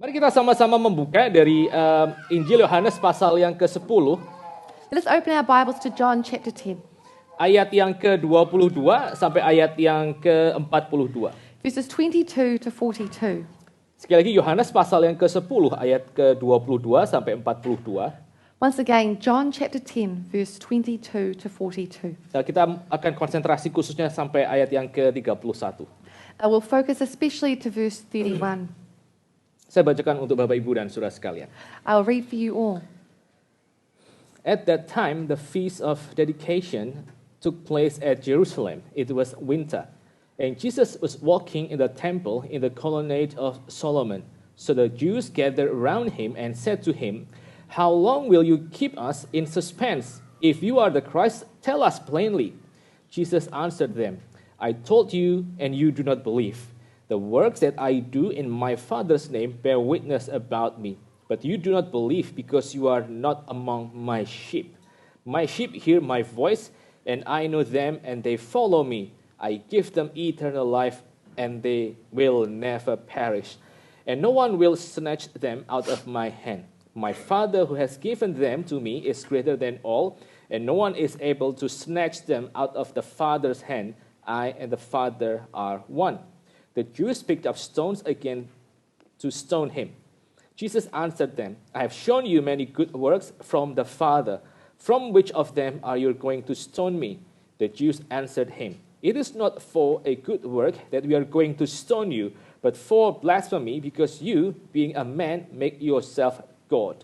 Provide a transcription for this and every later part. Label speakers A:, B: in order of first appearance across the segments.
A: Mari kita sama-sama membuka dari Injil Yohanes pasal yang ke-10,
B: Let us open our Bibles to John chapter 10,
A: ayat yang ke-22 sampai ayat yang ke-42.
B: verses 22 to 42.
A: Sekali lagi Yohanes pasal yang ke-10 ayat ke-22 sampai 42.
B: Once again, John chapter 10, verse 22 to 42.
A: Kita akan konsentrasi khususnya sampai ayat yang ke-31.
B: I will focus especially to verse 31.
A: Saya bacakan untuk Bapak Ibu dan Saudara sekalian.
B: I will read for you all.
A: At that time, the feast of dedication took place at Jerusalem. It was winter, and Jesus was walking in the temple in the colonnade of Solomon. So the Jews gathered around him and said to him, "How long will you keep us in suspense? If you are the Christ, tell us plainly." Jesus answered them, "I told you, and you do not believe. The works that I do in my Father's name bear witness about me. But you do not believe because you are not among my sheep. My sheep hear my voice, and I know them, and they follow me. I give them eternal life, and they will never perish. And no one will snatch them out of my hand. My Father who has given them to me is greater than all, and no one is able to snatch them out of the Father's hand. I and the Father are one." The Jews picked up stones again to stone him. Jesus answered them, "I have shown you many good works from the Father. From which of them are you going to stone me?" The Jews answered him, "It is not for a good work that we are going to stone you, but for blasphemy, because you, being a man, make yourself God."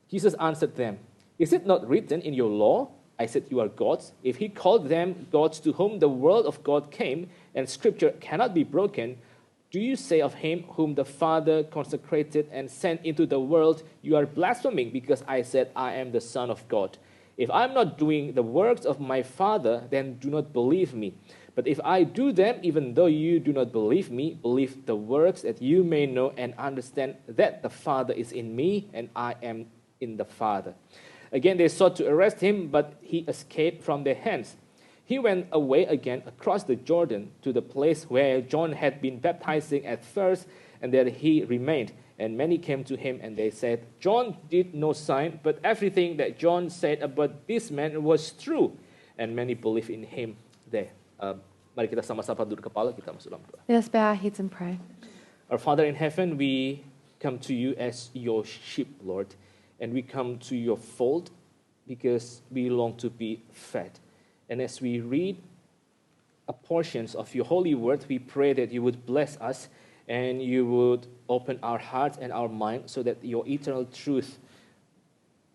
A: Jesus answered them, "Is it not written in your law, 'I said you are gods'? If he called them gods to whom the word of God came, and scripture cannot be broken, do you say of him whom the Father consecrated and sent into the world, 'You are blaspheming because I said I am the Son of God'? If I am not doing the works of my Father, then do not believe me. But if I do them, even though you do not believe me, believe the works, that you may know and understand that the Father is in me and I am in the Father." Again they sought to arrest him, but he escaped from their hands. He went away again across the Jordan to the place where John had been baptizing at first, and there he remained. And many came to him, and they said, "John did no sign, but everything that John said about this man was true." And many believed in him there. Mari kita sama-sama duduk kepala, kita masuk dalam doa.
B: Let us bow our heads and pray.
A: Our Father in heaven, we come to you as your sheep, Lord. And we come to your fold because we long to be fed. And as we read portions of your holy word, we pray that you would bless us and you would open our hearts and our mind so that your eternal truth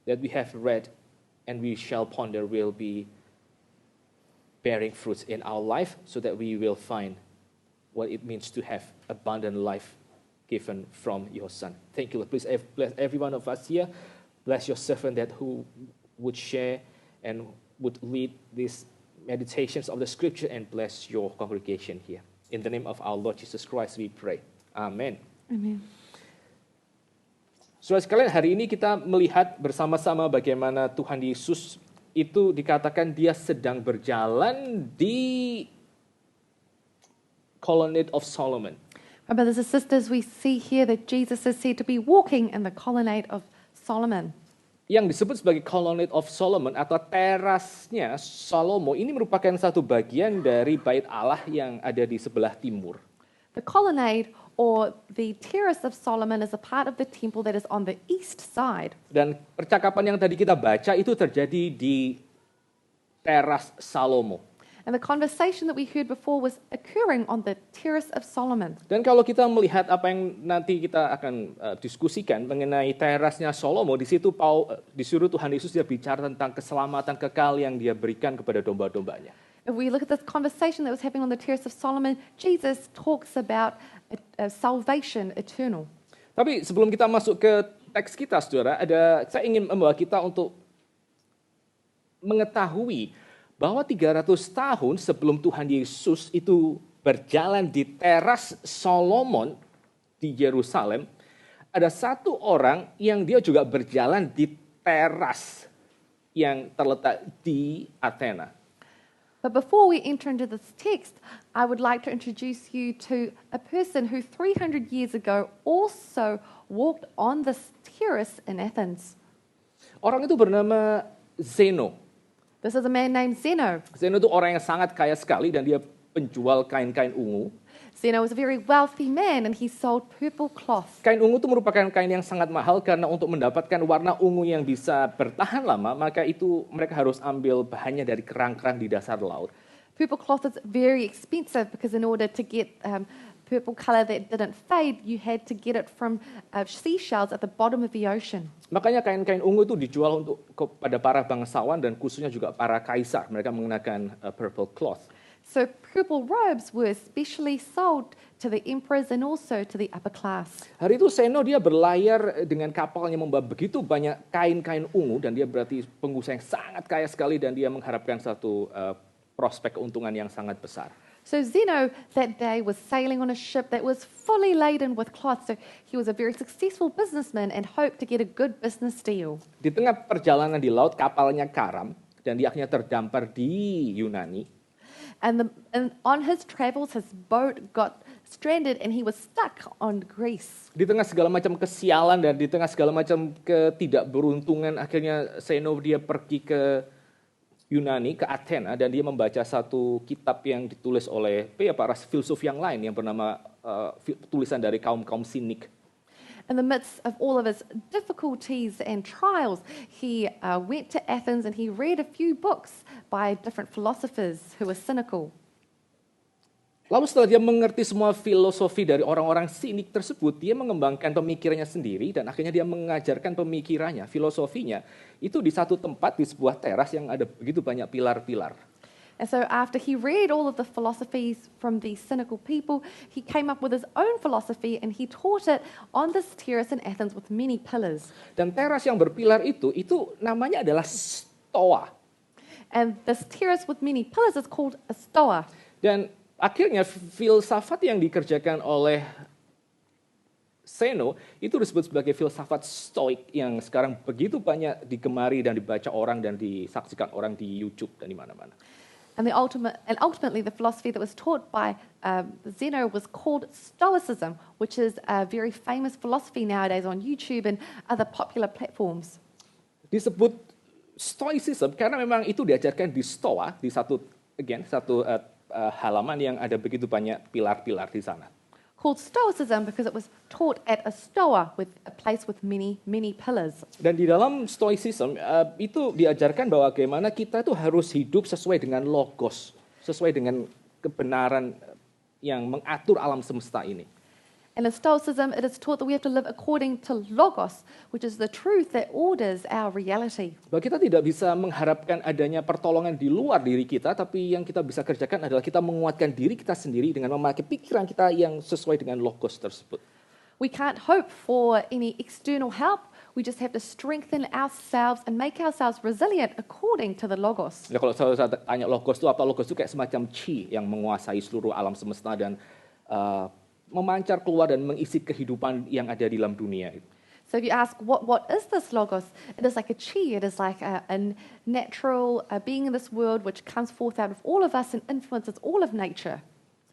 A: that we have read and we shall ponder will be bearing fruits in our life, so that we will find what it means to have abundant life given from your Son. Thank you, Lord. Please bless every one of us here. Bless your servant that who would share and would lead these meditations of the scripture, and bless your congregation here. In the name of our Lord Jesus Christ we pray. Amen.
B: Amen.
A: Saudara sekalian, hari ini kita melihat bersama-sama bagaimana Tuhan Yesus itu dikatakan dia sedang berjalan di Colonnade of Solomon.
B: My brothers and sisters, we see here that Jesus is said to be walking in the colonnade of Solomon.
A: Yang disebut sebagai Colonnade of Solomon atau terasnya Salomo ini merupakan satu bagian dari bait Allah yang ada di sebelah timur.
B: The colonnade, or the terrace of Solomon, is a part of the temple that is on the east side.
A: Dan percakapan yang tadi kita baca itu terjadi di teras Salomo.
B: And the conversation that we heard before was occurring on the terrace of Solomon.
A: Dan kalau kita melihat apa yang nanti kita akan diskusikan mengenai terasnya Salomo, di situ disuruh Tuhan Yesus dia bicara tentang keselamatan kekal yang dia berikan kepada domba-dombanya.
B: If we look at this conversation that was happening on the terrace of Solomon, Jesus talks about salvation eternal.
A: Tapi sebelum kita masuk ke teks kita, saudara, saya ingin membawa kita untuk mengetahui bahwa 300 tahun sebelum Tuhan Yesus itu berjalan di teras Solomon di Yerusalem, ada satu orang yang dia juga berjalan di teras yang terletak di Athena.
B: But before we enter into this text, I would like to introduce you to a person who 300 years ago also walked on this terrace in Athens.
A: Orang itu bernama Zeno.
B: This is a man named Zeno.
A: Zeno itu orang yang sangat kaya sekali dan dia penjual kain-kain ungu.
B: Zeno was a very wealthy man and he sold purple cloth.
A: Kain ungu itu merupakan kain yang sangat mahal karena untuk mendapatkan warna ungu yang bisa bertahan lama, maka itu mereka harus ambil bahannya dari kerang-kerang di dasar laut.
B: Purple cloth is very expensive because in order to get purple color that didn't fade, you had to get it from seashells at the bottom of the ocean.
A: Makanya kain-kain ungu itu dijual untuk kepada para bangsawan dan khususnya juga para kaisar. Mereka mengenakan purple cloth.
B: So purple robes were specially sold to the emperors and also to the upper class.
A: Hari itu Zeno dia berlayar dengan kapalnya membawa begitu banyak kain-kain ungu dan dia berarti pengusaha yang sangat kaya sekali dan dia mengharapkan satu prospek keuntungan yang sangat besar.
B: So Zeno that day was sailing on a ship that was fully laden with cloth. So he was a very successful businessman and hoped to get a good business deal.
A: Di tengah perjalanan di laut kapalnya karam dan dia akhirnya terdampar di Yunani.
B: And on his travels, his boat got stranded and he was stuck on Greece.
A: Di tengah segala macam kesialan dan di tengah segala macam ketidakberuntungan, akhirnya Zeno dia pergi ke Yunani, ke Athena, dan dia membaca satu kitab yang ditulis oleh para filsuf yang lain yang bernama tulisan dari kaum-kaum sinik.
B: In the midst of all of his difficulties and trials, he went to Athens and he read a few books by different philosophers who were cynical.
A: Lalu setelah dia mengerti semua filosofi dari orang-orang sinik tersebut, dia mengembangkan pemikirannya sendiri dan akhirnya dia mengajarkan pemikirannya, filosofinya, itu di satu tempat di sebuah teras yang ada begitu banyak pilar-pilar.
B: And so after he read all of the philosophies from these cynical people, he came up with his own philosophy and he taught it on this terrace in Athens with many pillars.
A: Dan teras yang berpilar itu namanya adalah Stoa.
B: And this terrace with many pillars is called a stoa.
A: Dan akhirnya filsafat yang dikerjakan oleh Zeno itu disebut sebagai filsafat stoik yang sekarang begitu banyak digemari dan dibaca orang dan disaksikan orang di YouTube dan di mana-mana.
B: And ultimately, the philosophy that was taught by Zeno was called Stoicism, which is a very famous philosophy nowadays on YouTube and other popular platforms.
A: Disebut Stoicism karena memang itu diajarkan di Stoa, di satu halaman yang ada begitu banyak pilar-pilar di sana.
B: Called Stoicism because it was taught at a stoa, with a place with many pillars.
A: Dan di dalam Stoicism itu diajarkan bahwa bagaimana kita itu harus hidup sesuai dengan logos, sesuai dengan kebenaran yang mengatur alam semesta ini.
B: And in Stoicism, it is taught that we have to live according to logos, which is the truth that orders our reality.
A: Bahwa kita tidak bisa mengharapkan adanya pertolongan di luar diri kita, tapi yang kita bisa kerjakan adalah kita menguatkan diri kita sendiri dengan memakai pikiran kita yang sesuai dengan logos tersebut.
B: We can't hope for any external help. We just have to strengthen ourselves and make ourselves resilient according to the logos.
A: Ya, kalau saya tanya logos itu apa? Logos itu kayak semacam chi yang menguasai seluruh alam semesta dan memancar keluar dan mengisi kehidupan yang ada di dalam dunia.
B: So if you ask, what is this logos? It is like a chi. It is like a natural being in this world which comes forth out of all of us and influences all of nature.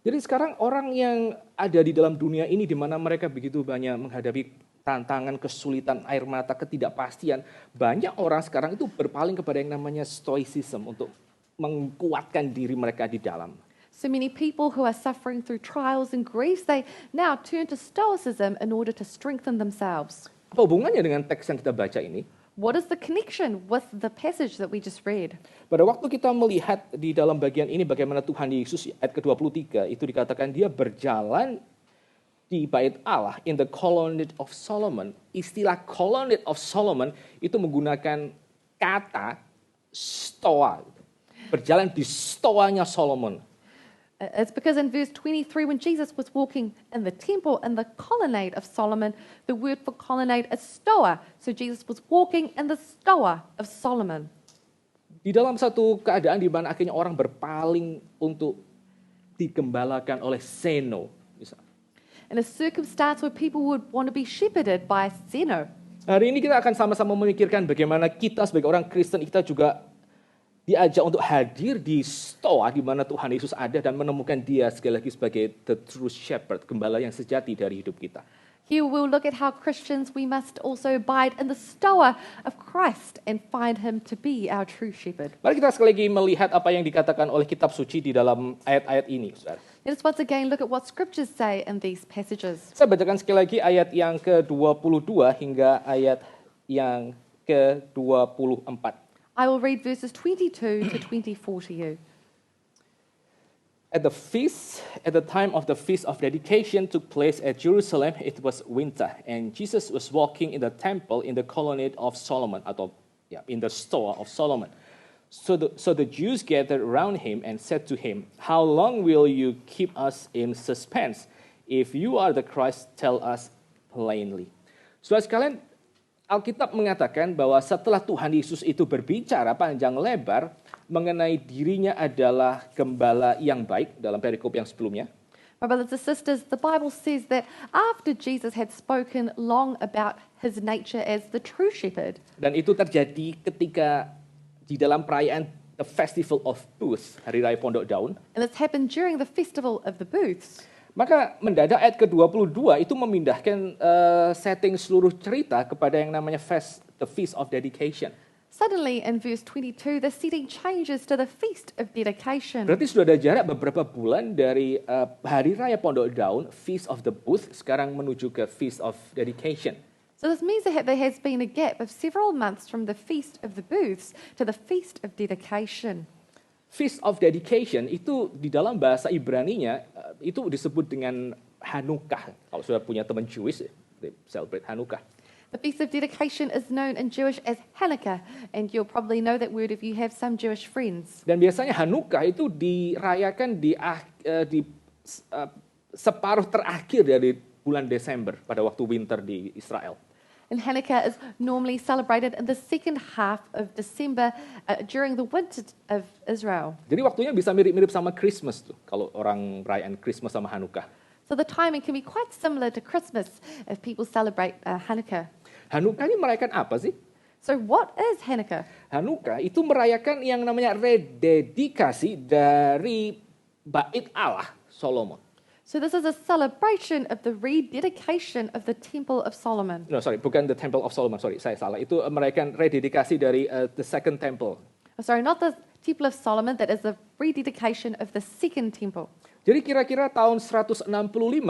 A: Jadi sekarang orang yang ada di dalam dunia ini di mana mereka begitu banyak menghadapi tantangan, kesulitan, air mata, ketidakpastian, banyak orang sekarang itu berpaling kepada yang namanya stoicism untuk menguatkan diri mereka di dalam.
B: So many people who are suffering through trials and griefs, they now turn to Stoicism in order to strengthen themselves.
A: Apa hubungannya dengan teks yang kita baca ini?
B: What is the connection with the passage that we just read?
A: Pada waktu kita melihat di dalam bagian ini bagaimana Tuhan Yesus ayat ke-23 itu dikatakan dia berjalan di bait Allah in the colonnade of Solomon. Istilah colonnade of Solomon itu menggunakan kata stoa. Berjalan di stoanya Solomon.
B: It's because in verse 23, when Jesus was walking in the temple in the colonnade of Solomon, the word for colonnade is stoa. So Jesus was walking in the stoa of Solomon.
A: Di dalam satu keadaan di mana akhirnya orang berpaling untuk digembalakan oleh Zeno.
B: In a circumstance where people would want to be shepherded by Zeno.
A: Hari ini kita akan sama-sama memikirkan bagaimana kita sebagai orang Kristen kita juga diajak untuk hadir di Stoa di mana Tuhan Yesus ada dan menemukan dia sekali lagi sebagai the true shepherd, gembala yang sejati dari hidup kita.
B: Here we'll look at how Christians, we must also abide in the stoa of Christ and find him to be our true shepherd.
A: Mari kita sekali lagi melihat apa yang dikatakan oleh kitab suci di dalam ayat-ayat ini, Saudara.
B: Let us once again look at what scriptures say in these passages.
A: Saya bacakan sekali lagi ayat yang ke-22 hingga ayat yang ke-24.
B: I will read verses 22 to 24 to you.
A: At the time of the feast of dedication took place at Jerusalem, it was winter, and Jesus was walking in the temple in the colonnade of Solomon, in the store of Solomon. So the Jews gathered around him and said to him, "How long will you keep us in suspense? If you are the Christ, tell us plainly." Saudara sekalian, Alkitab mengatakan bahwa setelah Tuhan Yesus itu berbicara panjang lebar mengenai dirinya adalah gembala yang baik dalam perikop yang sebelumnya.
B: My brothers and sisters, the Bible says that after Jesus had spoken long about his nature as the true shepherd,
A: Dan itu terjadi ketika di dalam perayaan the Festival of Booths, Hari Raya Pondok Daun.
B: and this happened during the festival of the booths.
A: Maka mendadak ayat ke-22 itu memindahkan setting seluruh cerita kepada yang namanya the Feast of Dedication.
B: Suddenly, in verse 22, the setting changes to the feast of dedication.
A: Berarti sudah ada jarak beberapa bulan dari Hari Raya Pondok Daun, Feast of the Booth, sekarang menuju ke Feast of Dedication.
B: So this means that there has been a gap of several months from the feast of the booths to the feast of dedication.
A: Feast of Dedication itu di dalam bahasa Ibraninya itu disebut dengan Hanukkah. Kalau sudah punya teman Jewish, they celebrate Hanukkah.
B: The feast of dedication is known in Jewish as Hanukkah, and you'll probably know that word if you have some Jewish friends.
A: Dan biasanya Hanukkah itu dirayakan di separuh terakhir dari bulan Desember pada waktu winter di Israel.
B: And Hanukkah is normally celebrated in the second half of December during the winter of Israel.
A: Jadi waktunya bisa mirip-mirip sama Christmas tuh, kalau orang perayaan Christmas sama Hanukkah.
B: So the timing can be quite similar to Christmas if people celebrate Hanukkah.
A: Hanukkah ini merayakan apa sih?
B: So what is Hanukkah?
A: Hanukkah itu merayakan yang namanya rededikasi dari Bait Allah Solomon.
B: So this is a celebration of the rededication of the Temple of Solomon.
A: No, sorry, bukan the Temple of Solomon. Sorry, saya salah. Itu merayakan rededikasi dari the Second Temple.
B: Oh, sorry, not the Temple of Solomon, that is the rededication of the Second Temple.
A: Jadi kira-kira tahun 165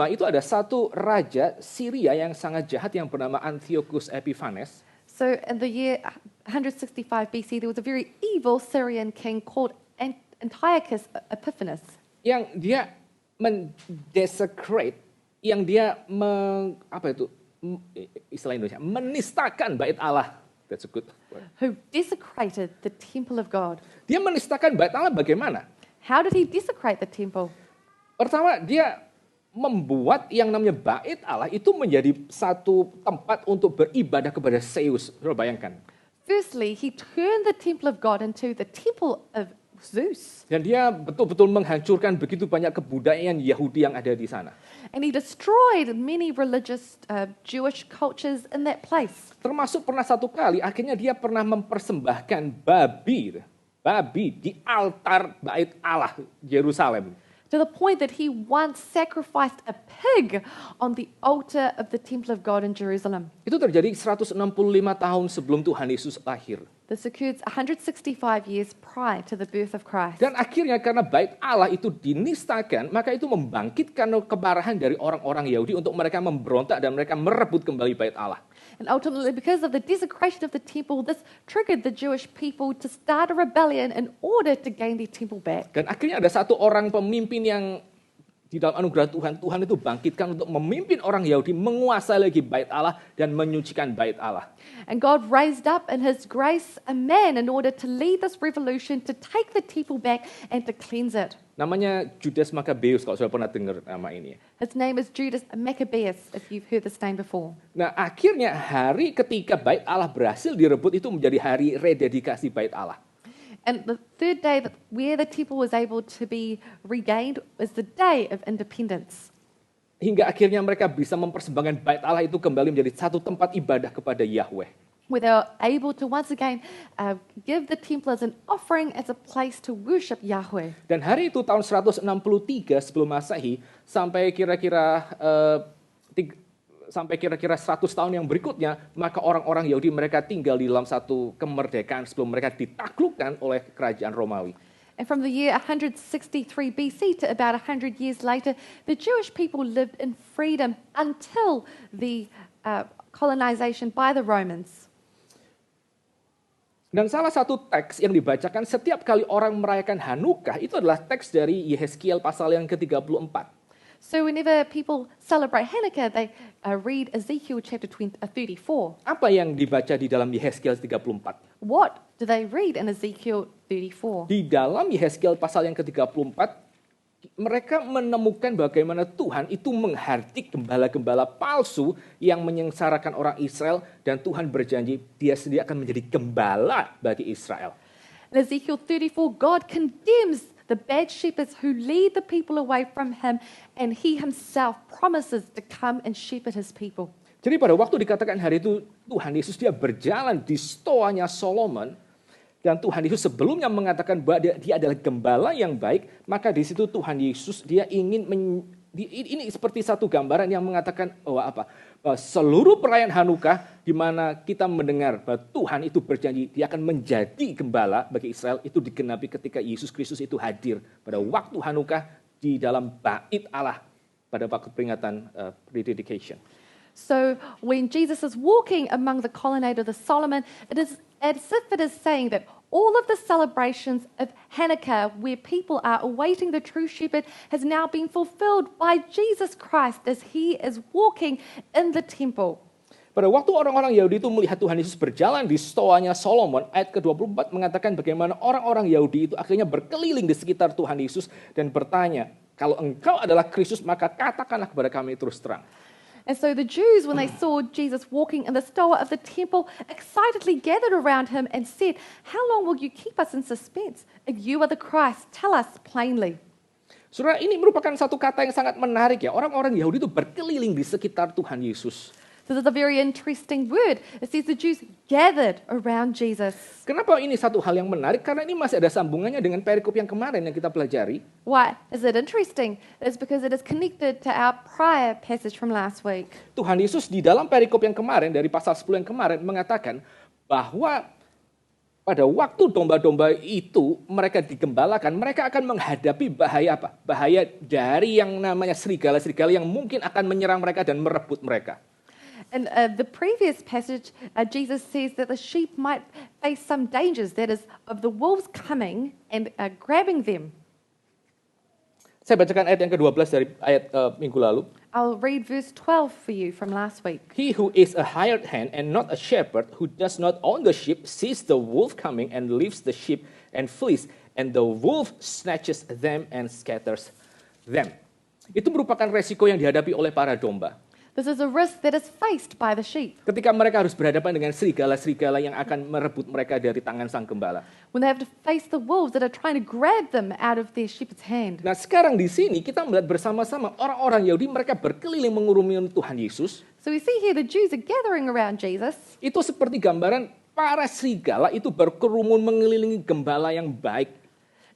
A: itu ada satu raja Syria yang sangat jahat yang bernama Antiochus Epiphanes.
B: So in the year 165 BC, there was a very evil Syrian king called Antiochus Epiphanes.
A: Yang dia mendesecrate, yang dia istilah Indonesia, menistakan bait Allah. That's a good word.
B: Who desecrated the temple of God.
A: Dia menistakan bait Allah bagaimana?
B: How did he desecrate the temple?
A: Pertama, dia membuat yang namanya bait Allah itu menjadi satu tempat untuk beribadah kepada Zeus. Coba bayangkan.
B: Firstly, he turned the temple of God into the temple of Zeus.
A: Dan dia betul-betul menghancurkan begitu banyak kebudayaan Yahudi yang ada di sana.
B: And he destroyed many religious Jewish cultures in that place.
A: Termasuk pernah satu kali, akhirnya dia pernah mempersembahkan babi di altar bait Allah Yerusalem.
B: To the point that he once sacrificed a pig on the altar of the temple of God in Jerusalem.
A: Itu terjadi 165 tahun sebelum Tuhan Yesus lahir.
B: This occurred 165 years prior to the birth of Christ.
A: Dan akhirnya karena bait Allah itu dinistakan, maka itu membangkitkan kemarahan dari orang-orang Yahudi untuk mereka memberontak dan mereka merebut kembali bait Allah.
B: And ultimately, because of the desecration of the temple, this triggered the Jewish people to start a rebellion in order to gain their temple back.
A: Dan akhirnya ada satu orang pemimpin yang di dalam anugerah Tuhan itu bangkitkan untuk memimpin orang Yahudi menguasai lagi bait Allah dan menyucikan bait Allah.
B: And God raised up in his grace a man in order to lead this revolution, to take the temple back and to cleanse it.
A: Namanya Judas Maccabeus, kalau sudah pernah dengar nama ini.
B: His name is Judas Maccabeus, if you've heard this name before.
A: Nah, akhirnya hari ketika bait Allah berhasil direbut itu menjadi hari rededikasi bait Allah.
B: And the third day where the temple was able to be regained is the day of independence.
A: Hingga akhirnya mereka bisa mempersembahkan bait Allah itu kembali menjadi satu tempat ibadah kepada Yahweh.
B: where they were able to once again give the temple as an offering, as a place to worship Yahweh.
A: Dan hari itu tahun 163 sebelum Masehi sampai kira-kira 100 tahun yang berikutnya, maka orang-orang Yahudi mereka tinggal di dalam satu kemerdekaan sebelum mereka ditaklukkan oleh kerajaan Romawi.
B: And from the year 163 BC to about 100 years later, the Jewish people lived in freedom until the colonization by the Romans.
A: Dan salah satu teks yang dibacakan setiap kali orang merayakan Hanukkah itu adalah teks dari Yehezkiel pasal yang ke-34.
B: So whenever people celebrate Hanukkah, they read Ezekiel chapter 34.
A: Apa yang dibaca di dalam Yehezkiel 34?
B: What do they read in Ezekiel 34?
A: Di dalam Yehezkiel pasal yang ke-34, mereka menemukan bagaimana Tuhan itu menghardik gembala-gembala palsu yang menyengsarakan orang Israel, dan Tuhan berjanji dia sendiri akan menjadi gembala bagi Israel.
B: In Ezekiel 34, God condemns the bad shepherds who lead the people away from him, and he himself promises to come and shepherd his people.
A: Jadi pada waktu dikatakan hari itu Tuhan Yesus dia berjalan di stoanya Solomon, dan Tuhan Yesus sebelumnya mengatakan bahwa dia adalah gembala yang baik, maka di situ Tuhan Yesus dia ingin ini seperti satu gambaran yang mengatakan bahwa seluruh perayaan Hanukkah di mana kita mendengar bahwa Tuhan itu berjanji dia akan menjadi gembala bagi Israel, itu digenapi ketika Yesus Kristus itu hadir pada waktu Hanukkah di dalam bait Allah pada waktu peringatan rededication.
B: So when Jesus is walking among the colonnade of the Solomon, it is as if it is saying that all of the celebrations of Hanukkah, where people are awaiting the true shepherd, has now been fulfilled by Jesus Christ as he is walking in the temple.
A: Pada waktu orang-orang Yahudi itu melihat Tuhan Yesus berjalan di stoanya Solomon, ayat ke-24 mengatakan bagaimana orang-orang Yahudi itu akhirnya berkeliling di sekitar Tuhan Yesus dan bertanya, kalau engkau adalah Kristus, maka katakanlah kepada kami terus terang.
B: And so the Jews, when they saw Jesus walking in the stoa of the temple, excitedly gathered around him and said, "How long will you keep us in suspense? If you are the Christ, tell us plainly."
A: Saudara, ini merupakan satu kata yang sangat menarik ya. Orang-orang Yahudi itu berkeliling di sekitar Tuhan Yesus.
B: This is a very interesting word. It says the Jews gathered around Jesus.
A: Kenapa ini satu hal yang menarik? Karena ini masih ada sambungannya dengan perikop yang kemarin yang kita pelajari.
B: Why is it interesting? It's because it is connected to our prior passage from last week.
A: Tuhan Yesus di dalam perikop yang kemarin, dari pasal 10 yang kemarin, mengatakan bahwa pada waktu domba-domba itu mereka digembalakan, mereka akan menghadapi bahaya apa? Bahaya dari yang namanya serigala-serigala yang mungkin akan menyerang mereka dan merebut mereka.
B: In the previous passage, Jesus says that the sheep might face some dangers, that is, of the wolves coming and grabbing them.
A: Saya bacakan ayat yang ke-12 dari ayat minggu lalu.
B: I'll read verse 12 for you from last week.
A: He who is a hired hand and not a shepherd, who does not own the sheep, sees the wolf coming and leaves the sheep and flees, and the wolf snatches them and scatters them. Itu merupakan resiko yang dihadapi oleh para domba.
B: This is a risk that is faced by the sheep.
A: Ketika mereka harus berhadapan dengan serigala-serigala yang akan merebut mereka dari tangan sang gembala.
B: When they have to face the wolves that are trying to grab them out of their shepherd's hand.
A: Nah, sekarang di sini kita melihat bersama-sama orang-orang Yahudi mereka berkeliling mengurumi Tuhan Yesus.
B: So we see here the Jews are gathering around Jesus.
A: Itu seperti gambaran para serigala itu berkerumun mengelilingi gembala yang baik.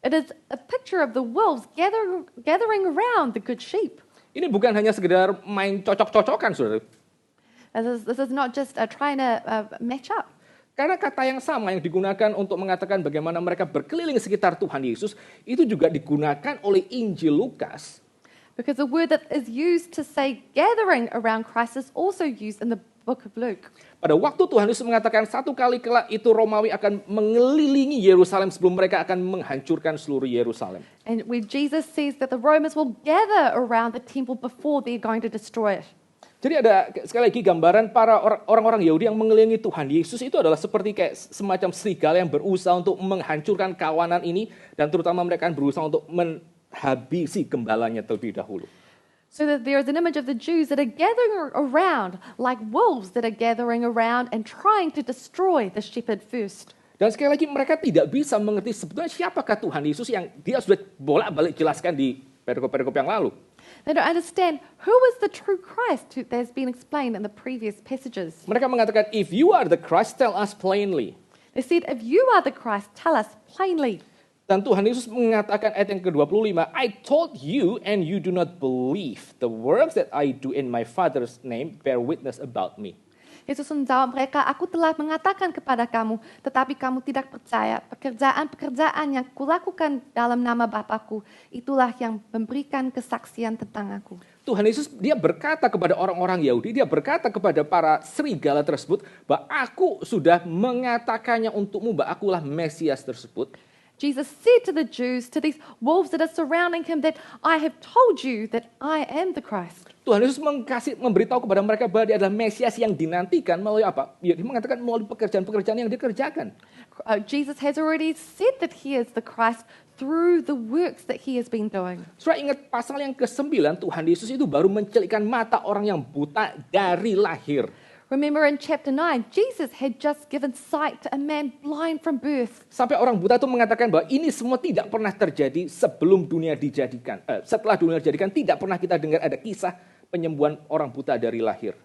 B: It is a picture of the wolves gathering around the good sheep.
A: Ini bukan hanya sekedar main cocok-cocokan, saudara.
B: This is not just trying to match up.
A: Karena kata yang sama yang digunakan untuk mengatakan bagaimana mereka berkeliling sekitar Tuhan Yesus, itu juga digunakan oleh Injil Lukas.
B: Because the word that is used to say gathering around Christ is also used in the book of Luke.
A: Pada waktu Tuhan Yesus mengatakan satu kali kelak itu Romawi akan mengelilingi Yerusalem sebelum mereka akan menghancurkan seluruh Yerusalem.
B: And where Jesus says that the Romans will gather around the temple before they're going to destroy it.
A: Jadi ada sekali lagi gambaran para orang-orang Yahudi yang mengelilingi Tuhan Yesus itu adalah seperti kayak semacam serigala yang berusaha untuk menghancurkan kawanan ini, dan terutama mereka berusaha untuk menghabisi gembalanya terlebih dahulu.
B: So that there is an image of the Jews that are gathering around like wolves that are gathering around and trying to destroy the shepherd first.
A: Dan sekali lagi mereka tidak bisa mengerti sebetulnya siapakah Tuhan Yesus yang dia sudah bolak-balik jelaskan di perikop-perikop yang lalu.
B: They don't understand who is the true Christ that has been explained in the previous passages.
A: Mereka mengatakan, if you are the Christ, tell us plainly.
B: They said, if you are the Christ, tell us plainly.
A: Dan Tuhan Yesus mengatakan ayat yang ke-25, I told you and you do not believe. The works that I do in my Father's name bear witness about me.
B: Yesus menjawab mereka, aku telah mengatakan kepada kamu, tetapi kamu tidak percaya. Pekerjaan-pekerjaan yang kulakukan dalam nama Bapakku, itulah yang memberikan kesaksian tentang aku.
A: Tuhan Yesus, dia berkata kepada orang-orang Yahudi, dia berkata kepada para serigala tersebut, bahwa aku sudah mengatakannya untukmu, bahwa akulah Mesias tersebut.
B: Jesus said to the Jews, to these wolves that are surrounding him, that I have told you that I am the Christ.
A: Tuhan Yesus memberitahu kepada mereka bahwa dia adalah Mesias yang dinantikan melalui apa? Dia mengatakan melalui pekerjaan-pekerjaan yang dikerjakan.
B: Jesus has already said that he is the Christ through the works that he has been doing.
A: Saudara ingat pasal yang ke-9, Tuhan Yesus itu baru mencelikkan mata orang yang buta dari lahir.
B: Remember in chapter 9, Jesus had just given sight to a man blind from birth.
A: Sampai orang buta itu mengatakan bahwa ini semua tidak pernah terjadi sebelum dunia dijadikan. Setelah dunia dijadikan tidak pernah kita dengar ada kisah penyembuhan orang buta dari lahir.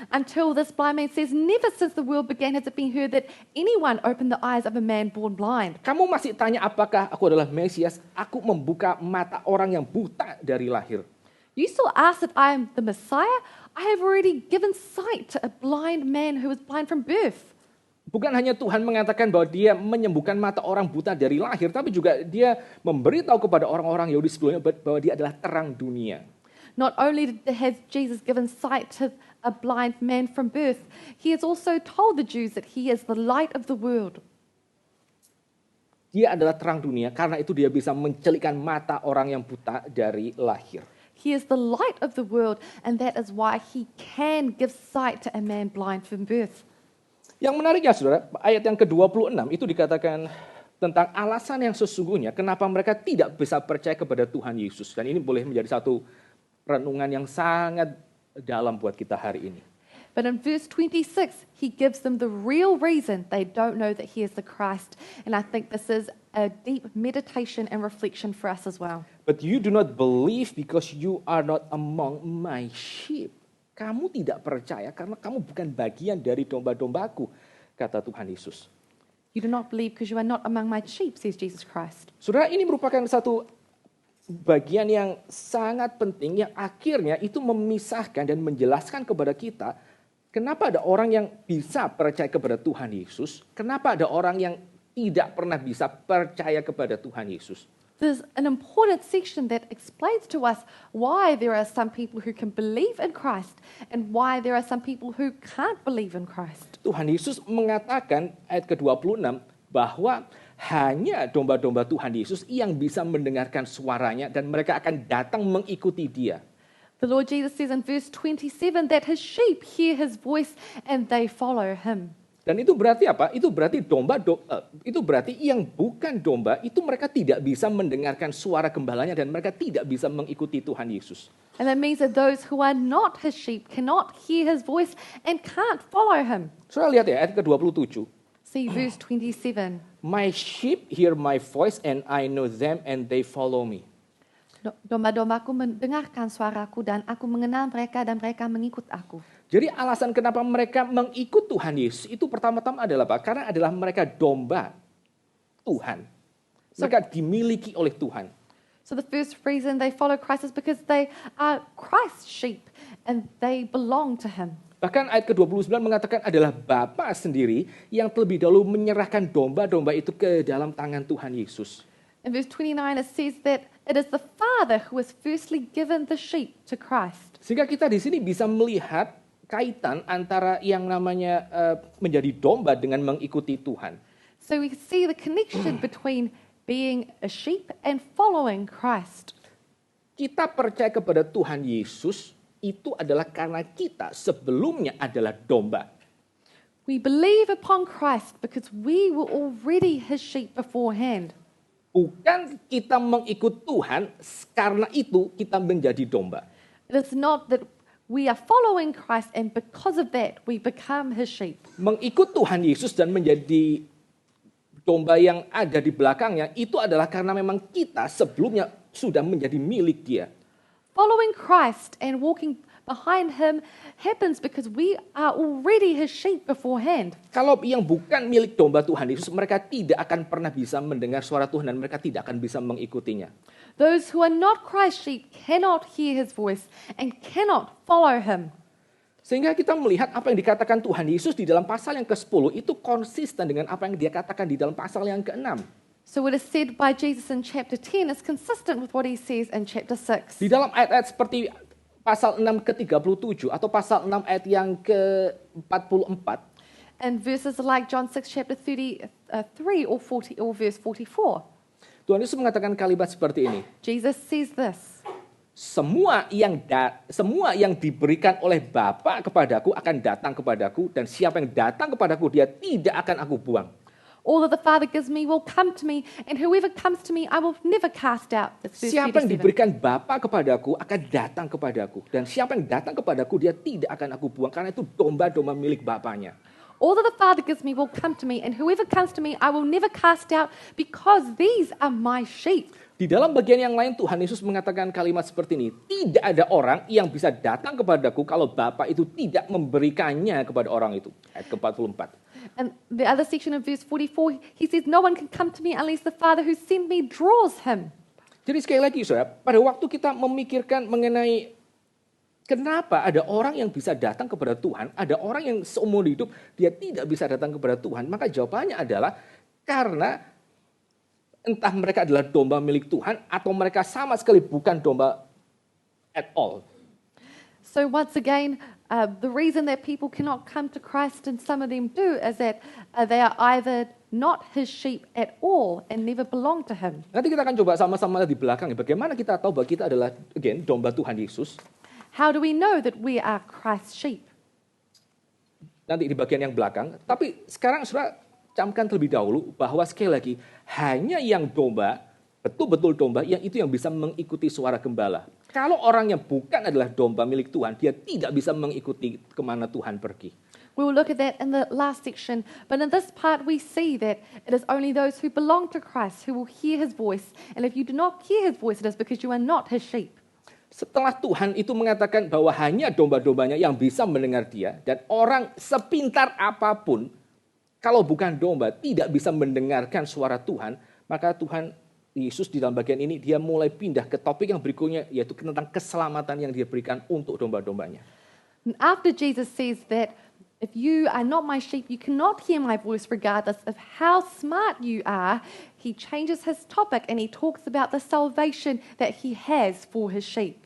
B: Until this blind man says, never since the world began has it been heard that anyone opened the eyes of a man born blind.
A: Kamu masih tanya apakah aku adalah Mesias? Aku membuka mata orang yang buta dari lahir.
B: You still ask that I am the Messiah? I have already given sight to a blind man who was blind from birth.
A: Bukan hanya Tuhan mengatakan bahwa dia menyembuhkan mata orang buta dari lahir, tapi juga dia memberitahu kepada orang-orang Yahudi sebelumnya bahwa dia adalah terang dunia.
B: Not only has Jesus given sight to a blind man from birth, he has also told the Jews that he is the light of the world.
A: Dia adalah terang dunia, karena itu dia bisa mencelikkan mata orang yang buta dari lahir.
B: He is the light of the world, and that is why he can give sight to a man blind from birth.
A: Yang menariknya, saudara, ayat yang ke-26 itu dikatakan tentang alasan yang sesungguhnya kenapa mereka tidak bisa percaya kepada Tuhan Yesus. Dan ini boleh menjadi satu renungan yang sangat dalam buat kita hari ini.
B: But in verse 26, he gives them the real reason they don't know that he is the Christ. And I think this is a deep meditation and reflection for us as well.
A: But you do not believe because you are not among my sheep. Kamu tidak percaya karena kamu bukan bagian dari domba-dombaku, kata Tuhan Yesus.
B: You do not believe because you are not among my sheep, says Jesus Christ.
A: Saudara, ini merupakan satu bagian yang sangat penting yang akhirnya itu memisahkan dan menjelaskan kepada kita kenapa ada orang yang bisa percaya kepada Tuhan Yesus, kenapa ada orang yang tidak pernah bisa percaya kepada Tuhan Yesus.
B: There's an important section that explains to us why there are some people who can believe in Christ and why there are some people who can't believe in Christ.
A: Tuhan Yesus mengatakan ayat ke-26 bahwa hanya domba-domba Tuhan Yesus yang bisa mendengarkan suaranya dan mereka akan datang mengikuti dia.
B: The Lord Jesus says in verse 27 that his sheep hear his voice and they follow him.
A: Dan itu berarti apa? Itu berarti itu berarti yang bukan domba itu mereka tidak bisa mendengarkan suara gembalanya dan mereka tidak bisa mengikuti Tuhan Yesus.
B: And that means that those who are not his sheep cannot hear his voice and can't follow him.
A: Saudara lihat ya ayat ke-27.
B: See verse 27.
A: My sheep hear my voice and I know them and they follow me.
B: Domba-dombaku mendengarkan suaraku dan aku mengenal mereka dan mereka mengikut aku.
A: Jadi alasan kenapa mereka mengikut Tuhan Yesus itu pertama-tama adalah apa? Karena adalah mereka domba Tuhan. Mereka dimiliki oleh Tuhan.
B: So the first reason they follow Christ is because they are Christ's sheep and they belong to him.
A: Bahkan ayat ke-29 mengatakan adalah Bapa sendiri yang terlebih dahulu menyerahkan domba-domba itu ke dalam tangan Tuhan Yesus.
B: In verse 29 it says that it is the Father who has firstly given the sheep to Christ.
A: Sehingga kita di sini bisa melihat kaitan antara yang namanya menjadi domba dengan mengikuti Tuhan.
B: So we see the connection between being a sheep and following Christ.
A: Kita percaya kepada Tuhan Yesus itu adalah karena kita sebelumnya adalah domba.
B: We believe upon Christ because we were already his sheep beforehand.
A: Bukan kita mengikut Tuhan, karena itu kita menjadi domba.
B: It is not that we are following Christ and because of that we become his sheep.
A: Mengikut Tuhan Yesus dan menjadi domba yang ada di belakangnya itu adalah karena memang kita sebelumnya sudah menjadi milik dia.
B: Following Christ and walking behind Him happens because we are already His sheep beforehand.
A: Kalau yang bukan milik domba Tuhan Yesus, mereka tidak akan pernah bisa mendengar suara Tuhan dan mereka tidak akan bisa mengikutinya.
B: Those who are not Christ's sheep cannot hear His voice and cannot follow Him.
A: Sehingga kita melihat apa yang dikatakan Tuhan Yesus di dalam pasal yang ke-10 itu konsisten dengan apa yang dia katakan di dalam pasal yang ke-6.
B: So what is said by Jesus in chapter 10 is consistent with what He says in chapter 6.
A: Di dalam ayat-ayat seperti pasal 6 ke-37 atau pasal 6 ayat yang ke-44,
B: And verses like John 6 chapter 33 or 40 or verse 44.
A: Tuhan Yesus mengatakan kalimat seperti ini.
B: Jesus says this.
A: Semua yang diberikan oleh Bapa kepadaku akan datang kepadaku, dan siapa yang datang kepadaku dia tidak akan aku buang.
B: All that the Father gives me will come to me, and whoever comes to me I will never cast out. That's verse
A: Siapa yang
B: 37.
A: diberikan Bapa kepadaku akan datang kepadaku, dan siapa yang datang kepadaku dia tidak akan aku buang, karena itu domba-domba milik Bapanya.
B: All that the Father gives me will come to me, and whoever comes to me I will never cast out, because these are my sheep.
A: Di dalam bagian yang lain Tuhan Yesus mengatakan kalimat seperti ini. Tidak ada orang yang bisa datang kepadaku kalau Bapa itu tidak memberikannya kepada orang itu. Ayat ke-44.
B: And the other section of verse 44, He says, no one can come to me unless the Father who sent me draws him.
A: Jadi sekali lagi saudara, pada waktu kita memikirkan mengenai kenapa ada orang yang bisa datang kepada Tuhan, ada orang yang seumur hidup dia tidak bisa datang kepada Tuhan, maka jawabannya adalah karena entah mereka adalah domba milik Tuhan atau mereka sama sekali bukan domba at all.
B: So once again, the reason that people cannot come to Christ, and some of them do, is that they are either not His sheep at all and never belong to Him.
A: Nanti kita akan coba sama-sama lihat di belakang bagaimana kita tahu bahwa kita adalah domba Tuhan Yesus.
B: How do we know that we are Christ's sheep?
A: Nanti di bagian yang belakang. Tapi sekarang saudara camkan terlebih dahulu bahwa sekali lagi hanya yang domba, betul-betul domba, yang itu yang bisa mengikuti suara gembala. Kalau orang yang bukan adalah domba milik Tuhan, dia tidak bisa mengikuti kemana Tuhan pergi.
B: We will look at that in the last section, but in this part we see that it is only those who belong to Christ who will hear His voice, and if you do not hear His voice, it is because you are not His sheep.
A: Setelah Tuhan itu mengatakan bahwa hanya domba-dombanya yang bisa mendengar dia, dan orang sepintar apapun, kalau bukan domba tidak bisa mendengarkan suara Tuhan, maka Tuhan Yesus di dalam bagian ini dia mulai pindah ke topik yang berikutnya, yaitu tentang keselamatan yang dia berikan untuk domba-dombanya.
B: And after Jesus says that if you are not my sheep, you cannot hear my voice regardless of how smart you are, He changes His topic and He talks about the salvation that He has for His sheep.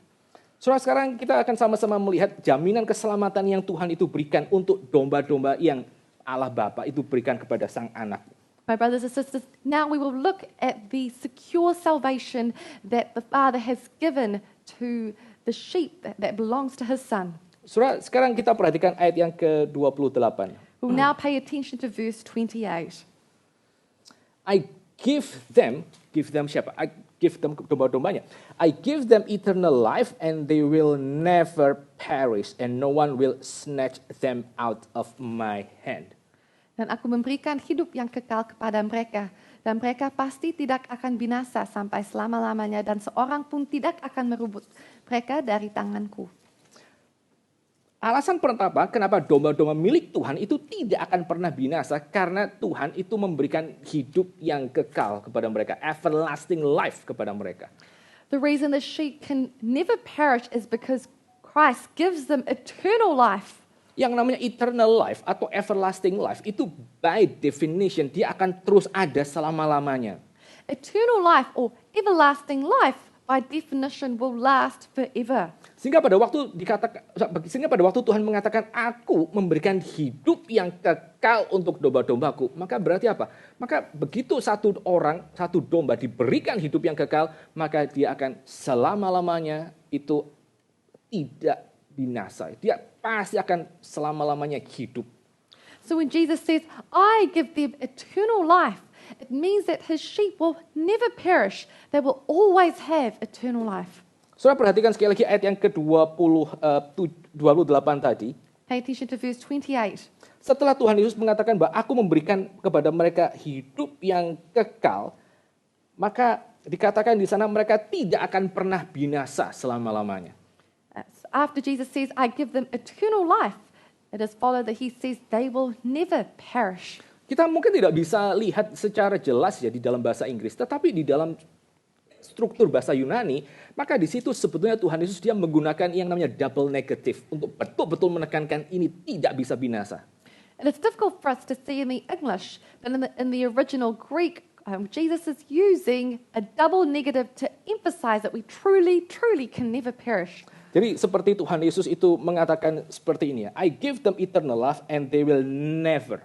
A: Saudara, sekarang kita akan sama-sama melihat jaminan keselamatan yang Tuhan itu berikan untuk domba-domba yang Allah Bapa itu berikan kepada Sang Anak.
B: My brothers and sisters, now we will look at the secure salvation that the Father has given to the sheep that belongs to His Son.
A: Saudara, sekarang kita perhatikan ayat yang ke-28.
B: We'll now pay attention to verse 28.
A: I give them siapa? I give them domba-dombanya. I give them eternal life and they will never perish and no one will snatch them out of my hand.
B: Dan aku memberikan hidup yang kekal kepada mereka, dan mereka pasti tidak akan binasa sampai selama-lamanya, dan seorang pun tidak akan merebut mereka dari tanganku.
A: Alasan pertama kenapa domba-domba milik Tuhan itu tidak akan pernah binasa, karena Tuhan itu memberikan hidup yang kekal kepada mereka, everlasting life kepada mereka.
B: The reason the sheep can never perish is because Christ gives them eternal life.
A: Yang namanya eternal life atau everlasting life itu by definition dia akan terus ada selama-lamanya.
B: Eternal life or everlasting life by definition will last forever.
A: Sehingga pada waktu Tuhan mengatakan aku memberikan hidup yang kekal untuk domba-dombaku, maka berarti apa? Maka begitu satu domba diberikan hidup yang kekal, maka dia akan selama-lamanya itu tidak binasa. Dia pasti akan selama-lamanya hidup.
B: So when Jesus says, I give them eternal life, it means that His sheep will never perish. They will always have eternal life.
A: Saudara perhatikan sekali lagi ayat yang ke-28 tadi.
B: Pay attention to verse 28.
A: Setelah Tuhan Yesus mengatakan bahwa aku memberikan kepada mereka hidup yang kekal, maka dikatakan di sana mereka tidak akan pernah binasa selama-lamanya.
B: After Jesus says, I give them eternal life, it is followed that he says they will never perish.
A: Kita mungkin tidak bisa lihat secara jelas ya di dalam bahasa Inggris, tetapi di dalam struktur bahasa Yunani, maka di situ sebetulnya Tuhan Yesus dia menggunakan yang namanya double negative untuk betul-betul menekankan ini tidak bisa binasa.
B: And it's difficult for us to see in the English, but in the original Greek, Jesus is using a double negative to emphasize that we truly can never perish.
A: Jadi seperti Tuhan Yesus itu mengatakan seperti ini ya, I give them eternal life and they will never,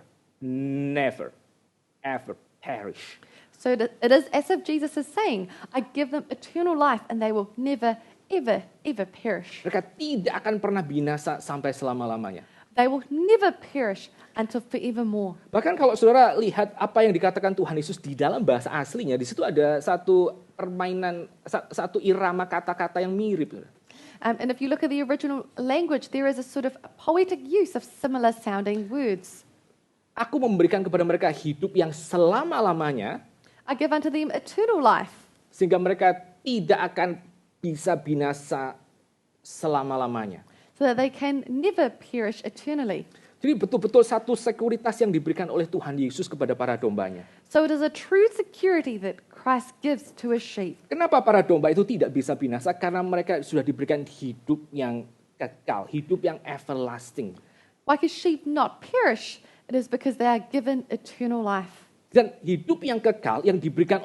A: ever perish.
B: So it is as if Jesus is saying, I give them eternal life and they will never, ever perish.
A: Mereka tidak akan pernah binasa sampai selama-lamanya.
B: They will never perish until forevermore.
A: Bahkan kalau saudara lihat apa yang dikatakan Tuhan Yesus di dalam bahasa aslinya, di situ ada satu permainan, satu irama kata-kata yang mirip.
B: And if you look at the original language, there is a sort of poetic use of similar sounding words.
A: Aku memberikan kepada mereka hidup yang selama-lamanya,
B: I give unto them eternal life,
A: sehingga mereka tidak akan bisa binasa selama-lamanya.
B: so that they can never perish eternally.
A: Jadi betul-betul satu sekuritas yang diberikan oleh Tuhan Yesus kepada para dombanya.
B: So it is a true security that Christ gives to his sheep.
A: Kenapa para domba itu tidak bisa binasa? Karena mereka sudah diberikan hidup yang kekal, hidup yang everlasting.
B: Why can sheep not perish? It is because they are given eternal life.
A: Dan hidup yang kekal yang diberikan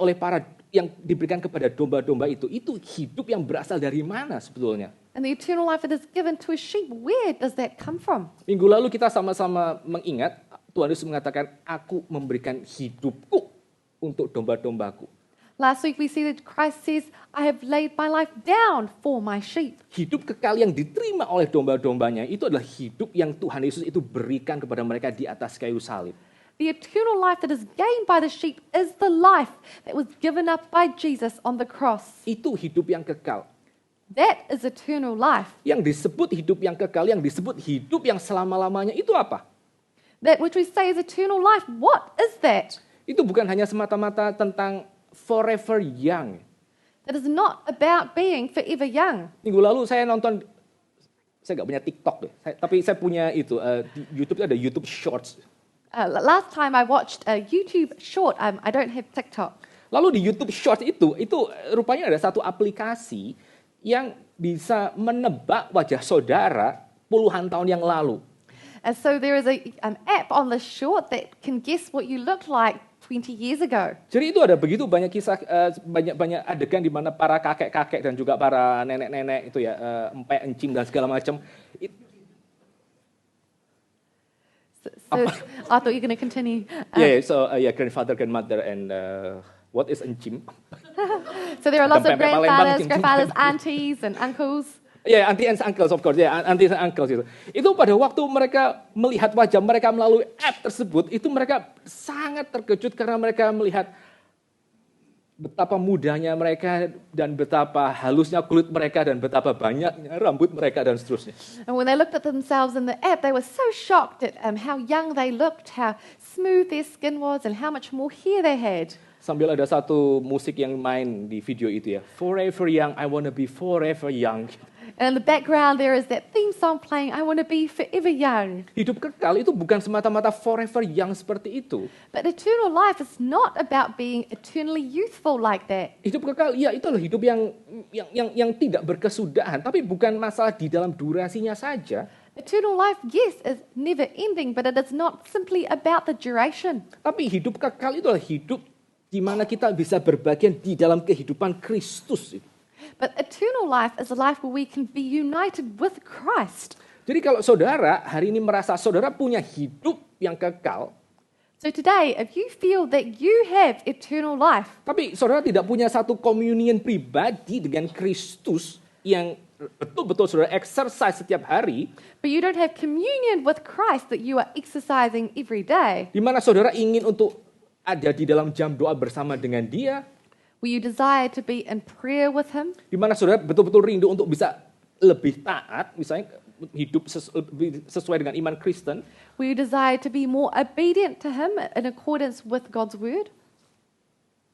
A: kepada domba-domba itu hidup yang berasal dari mana sebetulnya?
B: And the eternal life that is given to his sheep, where does that come from?
A: Minggu lalu kita sama-sama mengingat Tuhan Yesus mengatakan, aku memberikan hidupku untuk domba-dombaku.
B: Last week we see that Christ says, I have laid my life down for my sheep.
A: Hidup kekal yang diterima oleh domba-dombanya itu adalah hidup yang Tuhan Yesus itu berikan kepada mereka di atas kayu salib.
B: The eternal life that is gained by the sheep is the life that was given up by Jesus on the cross.
A: Itu hidup yang kekal.
B: That is eternal life.
A: Yang disebut hidup yang kekal, yang disebut hidup yang selama-lamanya itu apa?
B: That which we say is eternal life, what is that?
A: Itu bukan hanya semata-mata tentang forever young.
B: That is not about being forever young.
A: Minggu lalu saya nonton, saya nggak punya TikTok deh, tapi saya punya itu, di YouTube itu ada YouTube Shorts.
B: Last time I watched a YouTube short, I don't have TikTok.
A: Lalu di YouTube Shorts itu rupanya ada satu aplikasi yang bisa menebak wajah saudara puluhan tahun yang lalu.
B: And so there is an app on the short that can guess what you looked like 20 years ago.
A: Jadi itu ada begitu banyak kisah, banyak adegan di mana para kakek-kakek dan juga para nenek-nenek itu ya, empek, encim dan segala macam.
B: So I thought you were going to continue.
A: Grandfather, grandmother, and what is encim?
B: So there are lots of
A: Pempek Palembang,
B: grandfathers, aunties, and uncles.
A: Auntie and uncles, of course. Aunties and uncles itu. Itu pada waktu mereka melihat wajah mereka melalui app tersebut, itu mereka sangat terkejut karena mereka melihat betapa mudanya mereka dan betapa halusnya kulit mereka dan betapa banyaknya rambut mereka dan seterusnya.
B: And when they looked at themselves in the app, they were so shocked at how young they looked, how smooth their skin was, and how much more hair they had.
A: Sambil ada satu musik yang main di video itu ya. Forever young, I wanna be forever young.
B: And in the background there is that theme song playing, I want to be forever young.
A: Hidup kekal itu bukan semata-mata forever young seperti itu.
B: But eternal life is not about being eternally youthful like that.
A: Hidup kekal, ya itu adalah hidup yang tidak berkesudahan, tapi bukan masalah di dalam durasinya saja.
B: Eternal life, yes, is never ending, but it is not simply about the duration.
A: Tapi hidup kekal itu adalah hidup di mana kita bisa berbagian di dalam kehidupan Kristus.
B: But eternal life is a life where we can be united with Christ.
A: Jadi kalau saudara hari ini merasa saudara punya hidup yang kekal,
B: so today, if you feel that you have eternal life,
A: tapi saudara tidak punya satu communion pribadi dengan Kristus yang betul-betul saudara exercise setiap hari,
B: but you don't have communion with Christ that you are exercising every day,
A: di mana saudara ingin untuk ada di dalam jam doa bersama dengan Dia,
B: where you desire to be in prayer with Him,
A: di mana saudara betul-betul rindu untuk bisa lebih taat, misalnya hidup sesuai dengan iman Kristen,
B: where you desire to be more obedient to Him in accordance with God's word.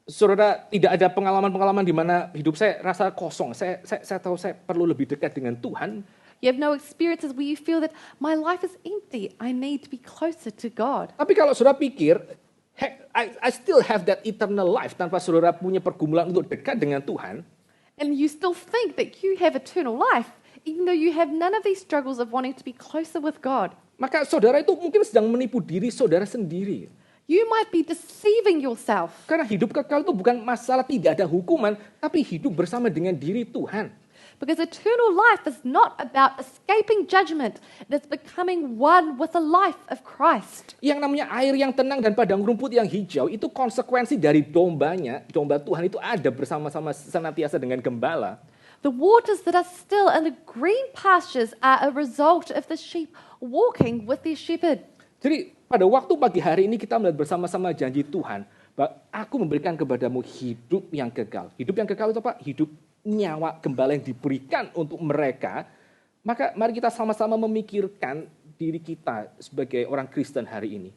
A: Saudara, tidak ada pengalaman-pengalaman di mana hidup saya rasa kosong. Saya tahu saya perlu lebih dekat dengan Tuhan.
B: You have no experiences where you feel that my life is empty. I need to be closer to God.
A: Tapi kalau saudara pikir, I still have that eternal life tanpa saudara punya pergumulan untuk dekat dengan Tuhan,
B: And you still think that you have eternal life, even though you have none of these struggles of wanting to be closer with God.
A: maka saudara itu mungkin sedang menipu diri saudara sendiri.
B: You might be deceiving yourself.
A: Karena hidup kekal itu bukan masalah tidak ada hukuman, tapi hidup bersama dengan diri Tuhan.
B: Because eternal life is not about escaping judgment. It is becoming one with the life of Christ.
A: Yang namanya air yang tenang dan padang rumput yang hijau itu konsekuensi dari dombanya. Domba Tuhan itu ada bersama-sama senantiasa dengan gembala.
B: The waters that are still and the green pastures are a result of the sheep walking with their shepherd.
A: Jadi pada waktu pagi hari ini kita melihat bersama-sama janji Tuhan. Bahwa aku memberikan kepadamu hidup yang kekal. Hidup yang kekal itu apa? Hidup nyawa gembala yang diberikan untuk mereka. Maka mari kita sama-sama memikirkan diri kita sebagai orang Kristen hari ini.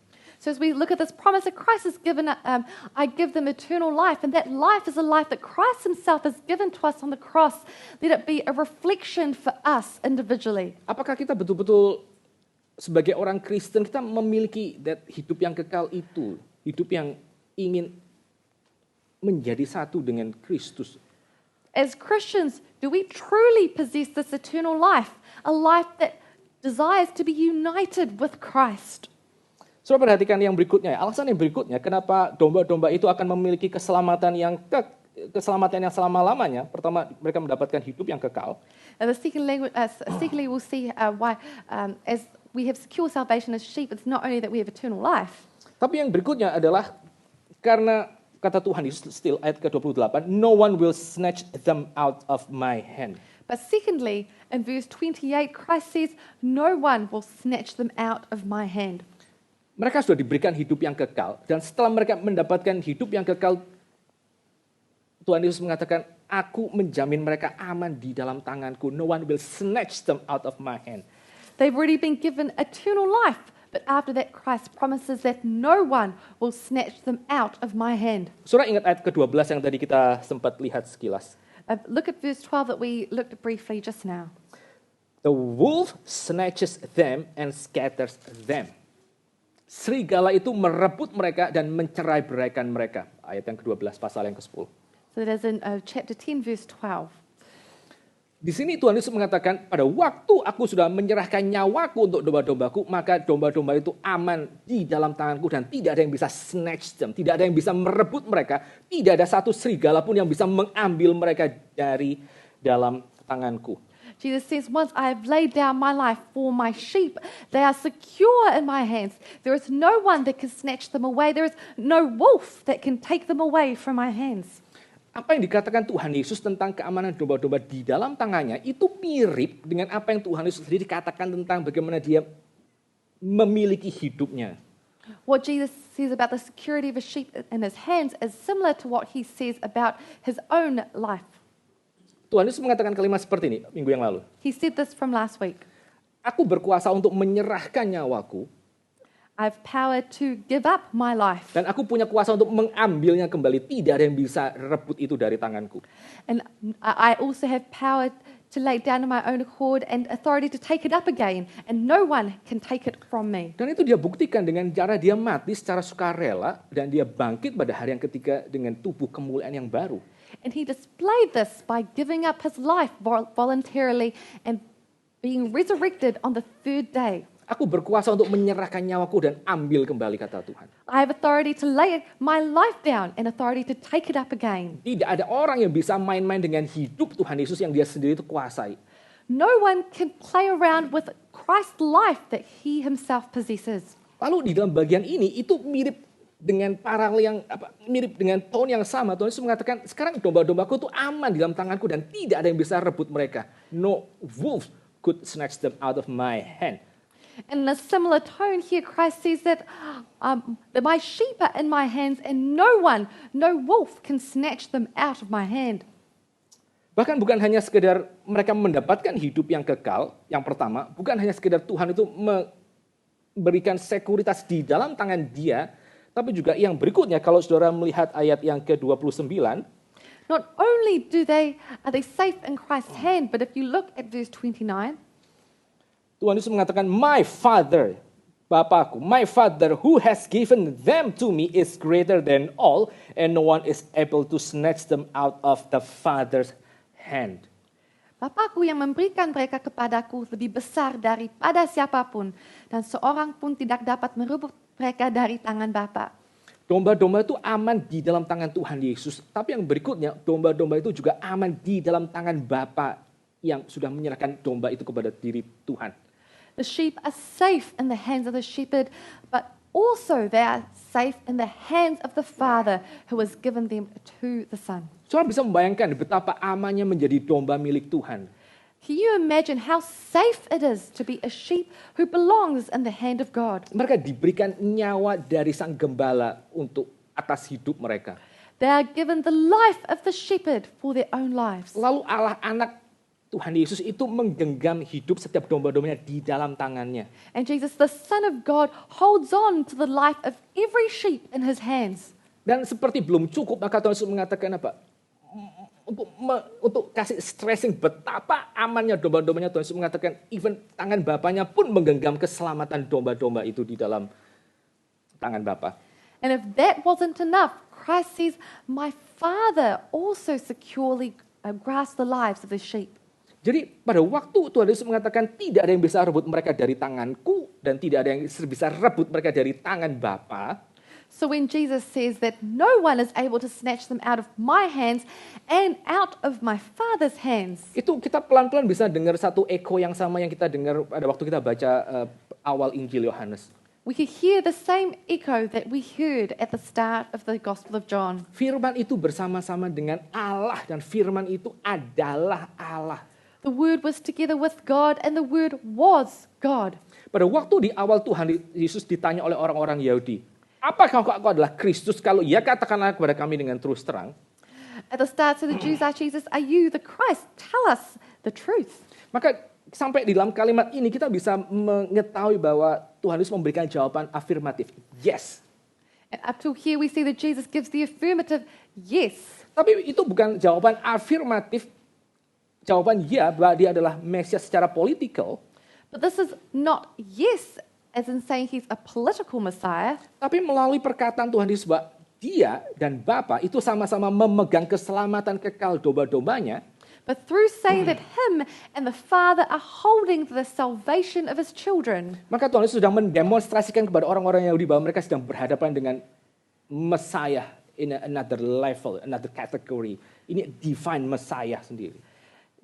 B: So as we look at this promise that Christ has given, I give them eternal life. And that life is a life that Christ himself has given to us on the cross. Let it be a reflection for us individually.
A: Apakah kita betul-betul sebagai orang Kristen kita memiliki hidup yang kekal itu? Hidup yang ingin menjadi satu dengan Kristus.
B: As Christians, do we truly possess this eternal life? A life that desires to be united with Christ.
A: Saudara perhatikan yang berikutnya, alasan yang berikutnya kenapa domba-domba itu akan memiliki keselamatan yang selama-lamanya. Pertama, mereka mendapatkan hidup yang kekal.
B: And secondly, we'll see why, as we have secure salvation as sheep, it's not only that we have eternal life.
A: Tapi yang berikutnya adalah karena kata Tuhan Yesus still ayat ke-28, no one will snatch them out of my hand.
B: But secondly, in verse 28, Christ says, no one will snatch them out of my hand.
A: Mereka sudah diberikan hidup yang kekal, dan setelah mereka mendapatkan hidup yang kekal, Tuhan Yesus mengatakan, aku menjamin mereka aman di dalam tanganku. No one will snatch them out of my hand.
B: They've already been given eternal life, but after that Christ promises that no one will snatch them out of my hand.
A: Saudara ingat ayat ke-12 yang tadi kita sempat lihat sekilas.
B: Look at verse 12 that we looked at briefly just now.
A: The wolf snatches them and scatters them. Serigala itu merebut mereka dan mencerai-beraikan mereka. Ayat yang ke-12 pasal yang ke-10.
B: So that is in chapter 10, verse 12.
A: Di sini Tuhan Yesus mengatakan, pada waktu aku sudah menyerahkan nyawaku untuk domba-dombaku, maka domba-domba itu aman di dalam tanganku dan tidak ada yang bisa snatch them, tidak ada yang bisa merebut mereka, tidak ada satu serigala pun yang bisa mengambil mereka dari dalam tanganku.
B: Jesus says, once I have laid down my life for my sheep, they are secure in my hands. There is no one that can snatch them away. There is no wolf that can take them away from my hands.
A: Apa yang dikatakan Tuhan Yesus tentang keamanan domba-domba di dalam tangannya itu mirip dengan apa yang Tuhan Yesus sendiri katakan tentang bagaimana dia memiliki hidupnya.
B: What Jesus says about the security of a sheep in his hands is similar to what he says about his own life.
A: Tuhan Yesus mengatakan kalimat seperti ini minggu yang lalu.
B: He said this from last week.
A: Aku berkuasa untuk menyerahkan nyawaku.
B: I have power to give up my life.
A: Dan aku punya kuasa untuk mengambilnya kembali. Tidak ada yang bisa rebut itu dari tanganku.
B: And I also have power to lay it down in my own accord and authority to take it up again. And no one can take it from me.
A: Dan itu dia buktikan dengan cara dia mati secara sukarela. Dan dia bangkit pada hari yang ketiga dengan tubuh kemuliaan yang baru.
B: And he displayed this by giving up his life voluntarily and being resurrected on the third day.
A: Aku berkuasa untuk menyerahkan nyawaku dan ambil kembali, kata Tuhan.
B: I have authority to lay my life down and authority to take it up again.
A: Tidak ada orang yang bisa main-main dengan hidup Tuhan Yesus yang dia sendiri itu kuasai.
B: No one can play around with Christ's life that he himself possesses.
A: Lalu di dalam bagian ini itu mirip dengan mirip dengan tone yang sama. Tuhan Yesus mengatakan, sekarang domba-dombaku itu aman di dalam tanganku dan tidak ada yang bisa rebut mereka. No wolf could snatch them out of my hand.
B: And in a similar tone here, Christ says that my sheep are in my hands and no wolf can snatch them out of my hand.
A: Bahkan bukan hanya sekedar mereka mendapatkan hidup yang kekal, yang pertama, bukan hanya sekedar Tuhan itu memberikan sekuritas di dalam tangan dia, Tapi juga yang berikutnya, kalau saudara melihat ayat yang ke-29,
B: Not only are they safe in Christ's hand, but if you look at verse 29,
A: Tuhan Yesus mengatakan, My Father, Bapakku, my Father who has given them to me is greater than all, and no one is able to snatch them out of the Father's hand.
B: Bapakku yang memberikan mereka kepadaku lebih besar daripada siapapun, dan seorang pun tidak dapat merebut mereka dari tangan Bapa.
A: Domba-domba itu aman di dalam tangan Tuhan Yesus. Tapi yang berikutnya, domba-domba itu juga aman di dalam tangan Bapa yang sudah menyerahkan domba itu kepada diri Tuhan.
B: The sheep are safe in the hands of the shepherd, but also they are safe in the hands of the Father who has given them to the Son.
A: Saudara bisa membayangkan betapa amannya menjadi domba milik Tuhan.
B: Can you imagine how safe it is to be a sheep who belongs in the hand of God?
A: Mereka diberikan nyawa dari sang gembala untuk atas hidup mereka.
B: They are given the life of the shepherd for their own lives.
A: Lalu Allah anak Tuhan Yesus itu menggenggam hidup setiap domba-dombanya di dalam tangannya.
B: And Jesus, the Son of God, holds on to the life of every sheep in his hands.
A: Dan seperti belum cukup, maka Tuhan Yesus mengatakan apa? Untuk kasih stressing betapa amannya domba-dombanya, Tuhan Yesus mengatakan even tangan Bapaknya pun menggenggam keselamatan domba-domba itu di dalam tangan Bapa.
B: And if that wasn't enough, Christ says, my Father also securely grasps the lives of the sheep.
A: Jadi pada waktu Tuhan Yesus mengatakan tidak ada yang bisa rebut mereka dari tanganku dan tidak ada yang bisa rebut mereka dari tangan Bapa.
B: So when Jesus says that no one is able to snatch them out of my hands and out of my Father's hands,
A: Itu kita pelan-pelan bisa dengar satu eko yang sama yang kita dengar pada waktu kita baca awal Injil Yohanes.
B: we could hear the same echo that we heard at the start of the Gospel of John.
A: Firman itu bersama-sama dengan Allah dan firman itu adalah Allah.
B: The Word was together with God and the Word was God.
A: Pada waktu di awal Tuhan Yesus ditanya oleh orang-orang Yahudi, apakah kau adalah Kristus? Kalau ya, katakanlah kepada kami dengan terus terang.
B: At the start, so the Jews asked Jesus, are you the Christ? Tell us the truth.
A: Maka sampai di dalam kalimat ini kita bisa mengetahui bahwa Tuhan Yesus memberikan jawaban afirmatif. Yes.
B: And up till here, we see that Jesus gives the affirmative yes.
A: Tapi itu bukan jawaban afirmatif. Jawaban ya bahwa dia adalah Mesias secara politikal.
B: But this is not yes, as in saying he's a political Messiah,
A: Tapi melalui perkataan Tuhan Yesus bahwa dia dan Bapa itu sama-sama memegang keselamatan kekal domba-dombanya.
B: but through saying that him and the Father are holding the salvation of his children.
A: Maka Tuhan Yesus sedang mendemonstrasikan kepada orang-orang Yahudi bahwa mereka sedang berhadapan dengan Messiah in another level, another category. Ini divine Messiah sendiri.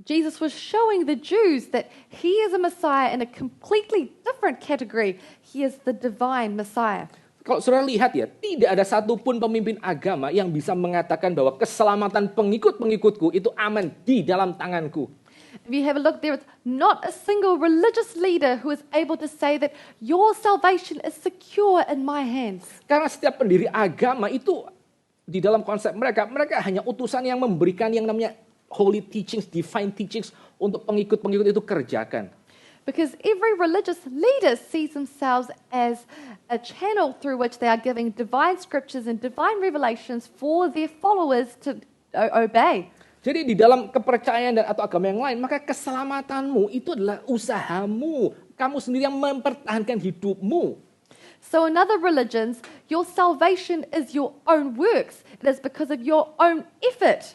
B: Jesus was showing the Jews that he is a Messiah in a completely different category. He is the divine Messiah.
A: Kalau saudara lihat ya, tidak ada satupun pemimpin agama yang bisa mengatakan bahwa keselamatan pengikut-pengikutku itu aman di dalam tanganku.
B: If you have a look, there is not a single religious leader who is able to say that your salvation is secure in my hands.
A: Karena setiap pendiri agama itu di dalam konsep mereka hanya utusan yang memberikan yang namanya holy teachings, divine teachings untuk pengikut-pengikut itu kerjakan.
B: Because every religious leader sees themselves as a channel through which they are giving divine scriptures and divine revelations for their followers to obey.
A: Jadi di dalam kepercayaan dan atau agama yang lain, maka keselamatanmu itu adalah usahamu. Kamu sendiri yang mempertahankan hidupmu.
B: So in other religions, your salvation is your own works. It is because of your own effort.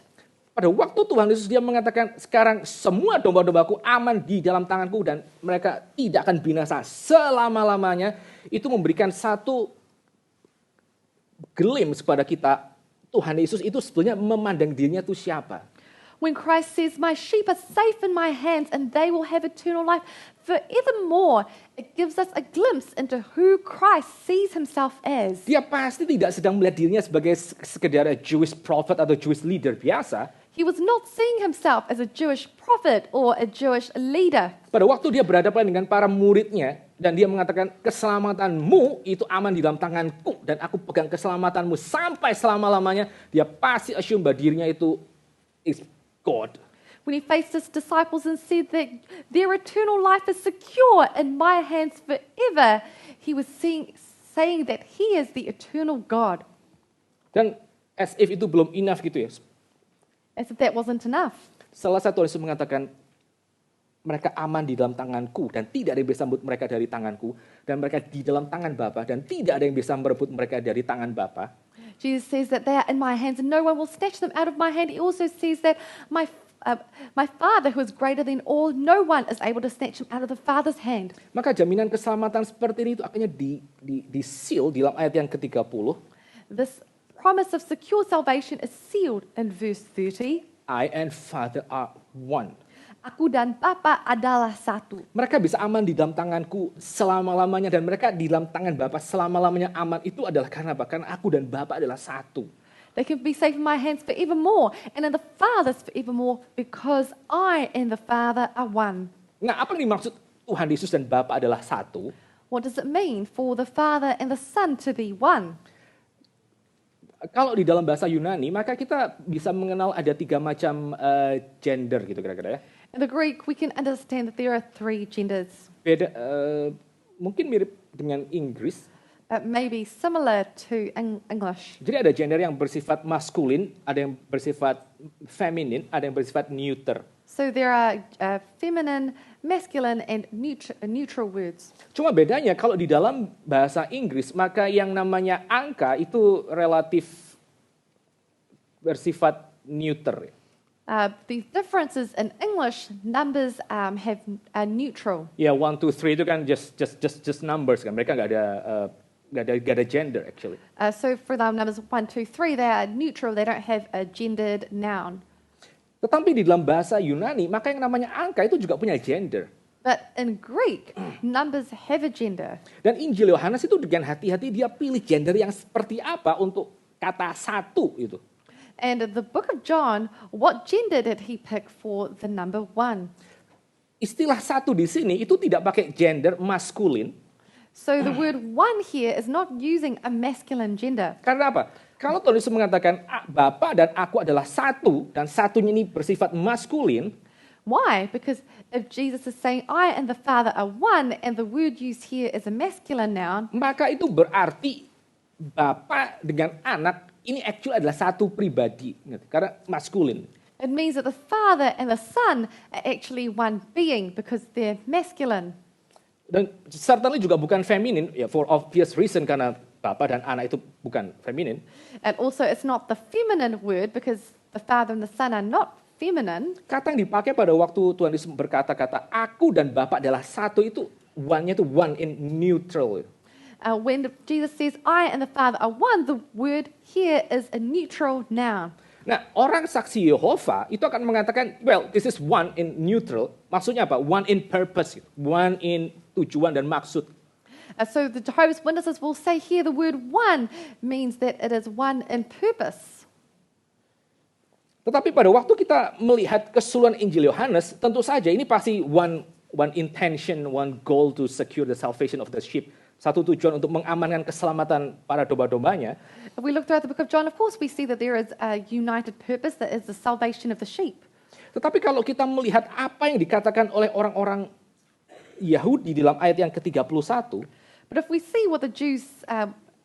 A: Pada waktu Tuhan Yesus dia mengatakan sekarang semua domba-dombaku aman di dalam tanganku dan mereka tidak akan binasa selama-lamanya. Itu memberikan satu glimpse kepada kita. Tuhan Yesus itu sebenarnya memandang dirinya itu siapa.
B: When Christ says, my sheep are safe in my hands and they will have eternal life forevermore, it gives us a glimpse into who Christ sees himself as.
A: Dia pasti tidak sedang melihat dirinya sebagai sekedar Jewish prophet atau Jewish leader biasa.
B: He was not seeing himself as a Jewish prophet or a Jewish leader.
A: Pada waktu dia berhadapan dengan para muridnya dan dia mengatakan keselamatanmu itu aman di dalam tanganku dan aku pegang keselamatanmu sampai selama-lamanya, dia pasti assume bahwa dirinya itu is God.
B: When he faced his disciples and said that their eternal life is secure in my hands forever, he was saying that He is the eternal God.
A: Dan as if itu belum enough gitu ya.
B: As if that wasn't enough.
A: Selesai Tuhan Yesus mengatakan, mereka aman di dalam tanganku dan tidak ada yang bisa merebut mereka dari tanganku. Dan mereka di dalam tangan Bapa dan tidak ada yang bisa merebut mereka dari tangan Bapa.
B: Jesus says that they are in my hands and no one will snatch them out of my hand. He also says that my Father who is greater than all, no one is able to snatch them out of the Father's hand.
A: Maka jaminan keselamatan seperti ini itu akhirnya di seal di dalam ayat yang ke-30.
B: This promise of secure salvation is sealed in verse 30.
A: I and Father are one.
B: Aku dan Bapa adalah satu.
A: Mereka bisa aman di dalam tanganku selama-lamanya dan mereka di dalam tangan Bapa selama-lamanya aman. Itu adalah karena apa? Karena aku dan Bapa adalah satu.
B: They can be safe in my hands forevermore and in the Father's forevermore because I and the Father are one.
A: Nah, apa yang dimaksud Tuhan Yesus dan Bapa adalah satu?
B: What does it mean for the Father and the Son to be one?
A: Kalau di dalam bahasa Yunani, maka kita bisa mengenal ada 3 macam gender gitu kira-kira ya.
B: In the Greek, we can understand that there are 3 genders.
A: Beda, mungkin mirip dengan Inggris.
B: Maybe similar to English.
A: Jadi ada gender yang bersifat maskulin, ada yang bersifat feminin, ada yang bersifat neuter.
B: So there are feminine, masculine, and neutral words.
A: Cuma bedanya kalau di dalam bahasa Inggris, maka yang namanya angka itu relatif bersifat neuter.
B: The differences in English, numbers have neutral.
A: Ya, 1, 2, 3 itu kan just numbers kan. Mereka nggak ada gender actually.
B: So for the numbers 1, 2, 3, they are neutral. They don't have a gendered noun.
A: Tetapi di dalam bahasa Yunani, maka yang namanya angka itu juga punya gender.
B: But in Greek, numbers have a gender.
A: Dan Injil Yohanes itu dengan hati-hati dia pilih gender yang seperti apa untuk kata satu itu.
B: And the book of John, what gender did he pick for the number 1?
A: Istilah satu di sini itu tidak pakai gender maskulin.
B: So the word 1 here is not using a masculine gender.
A: Karena apa? Kalau Tuhan Yesus mengatakan Bapa dan aku adalah satu dan satunya ini bersifat maskulin.
B: Why? Because if Jesus is saying I and the Father are one and the word used here is a masculine noun,
A: Maka itu berarti Bapa dengan anak ini actually adalah satu pribadi. Karena maskulin.
B: it means that the Father and the Son are actually one being because they're masculine.
A: Dan certainly juga bukan feminin, ya for obvious reason karena Bapa dan anak itu bukan feminin.
B: And also it's not the feminine word because the Father and the Son are not feminine.
A: Kata yang dipakai pada waktu Tuhan Yesus berkata-kata aku dan Bapa adalah satu itu one-nya itu one in neutral.
B: When Jesus says I and the Father are one, the word here is a neutral noun.
A: Nah, orang saksi Yehova itu akan mengatakan, well, this is one in neutral. Maksudnya apa? One in purpose, one in tujuan dan maksud.
B: So the Jehovah's Witnesses will say here the word one means that it is one in purpose.
A: Tetapi pada waktu kita melihat keseluruhan Injil Yohanes, tentu saja ini pasti one intention, one goal to secure the salvation of the sheep. Satu tujuan untuk mengamankan keselamatan para domba-dombanya.
B: If we look throughout the book of John, of course, we see that there is a united purpose that is the salvation of the sheep.
A: Tetapi kalau kita melihat apa yang dikatakan oleh orang-orang Yahudi di dalam ayat yang ke-31,
B: But if we see what the Jews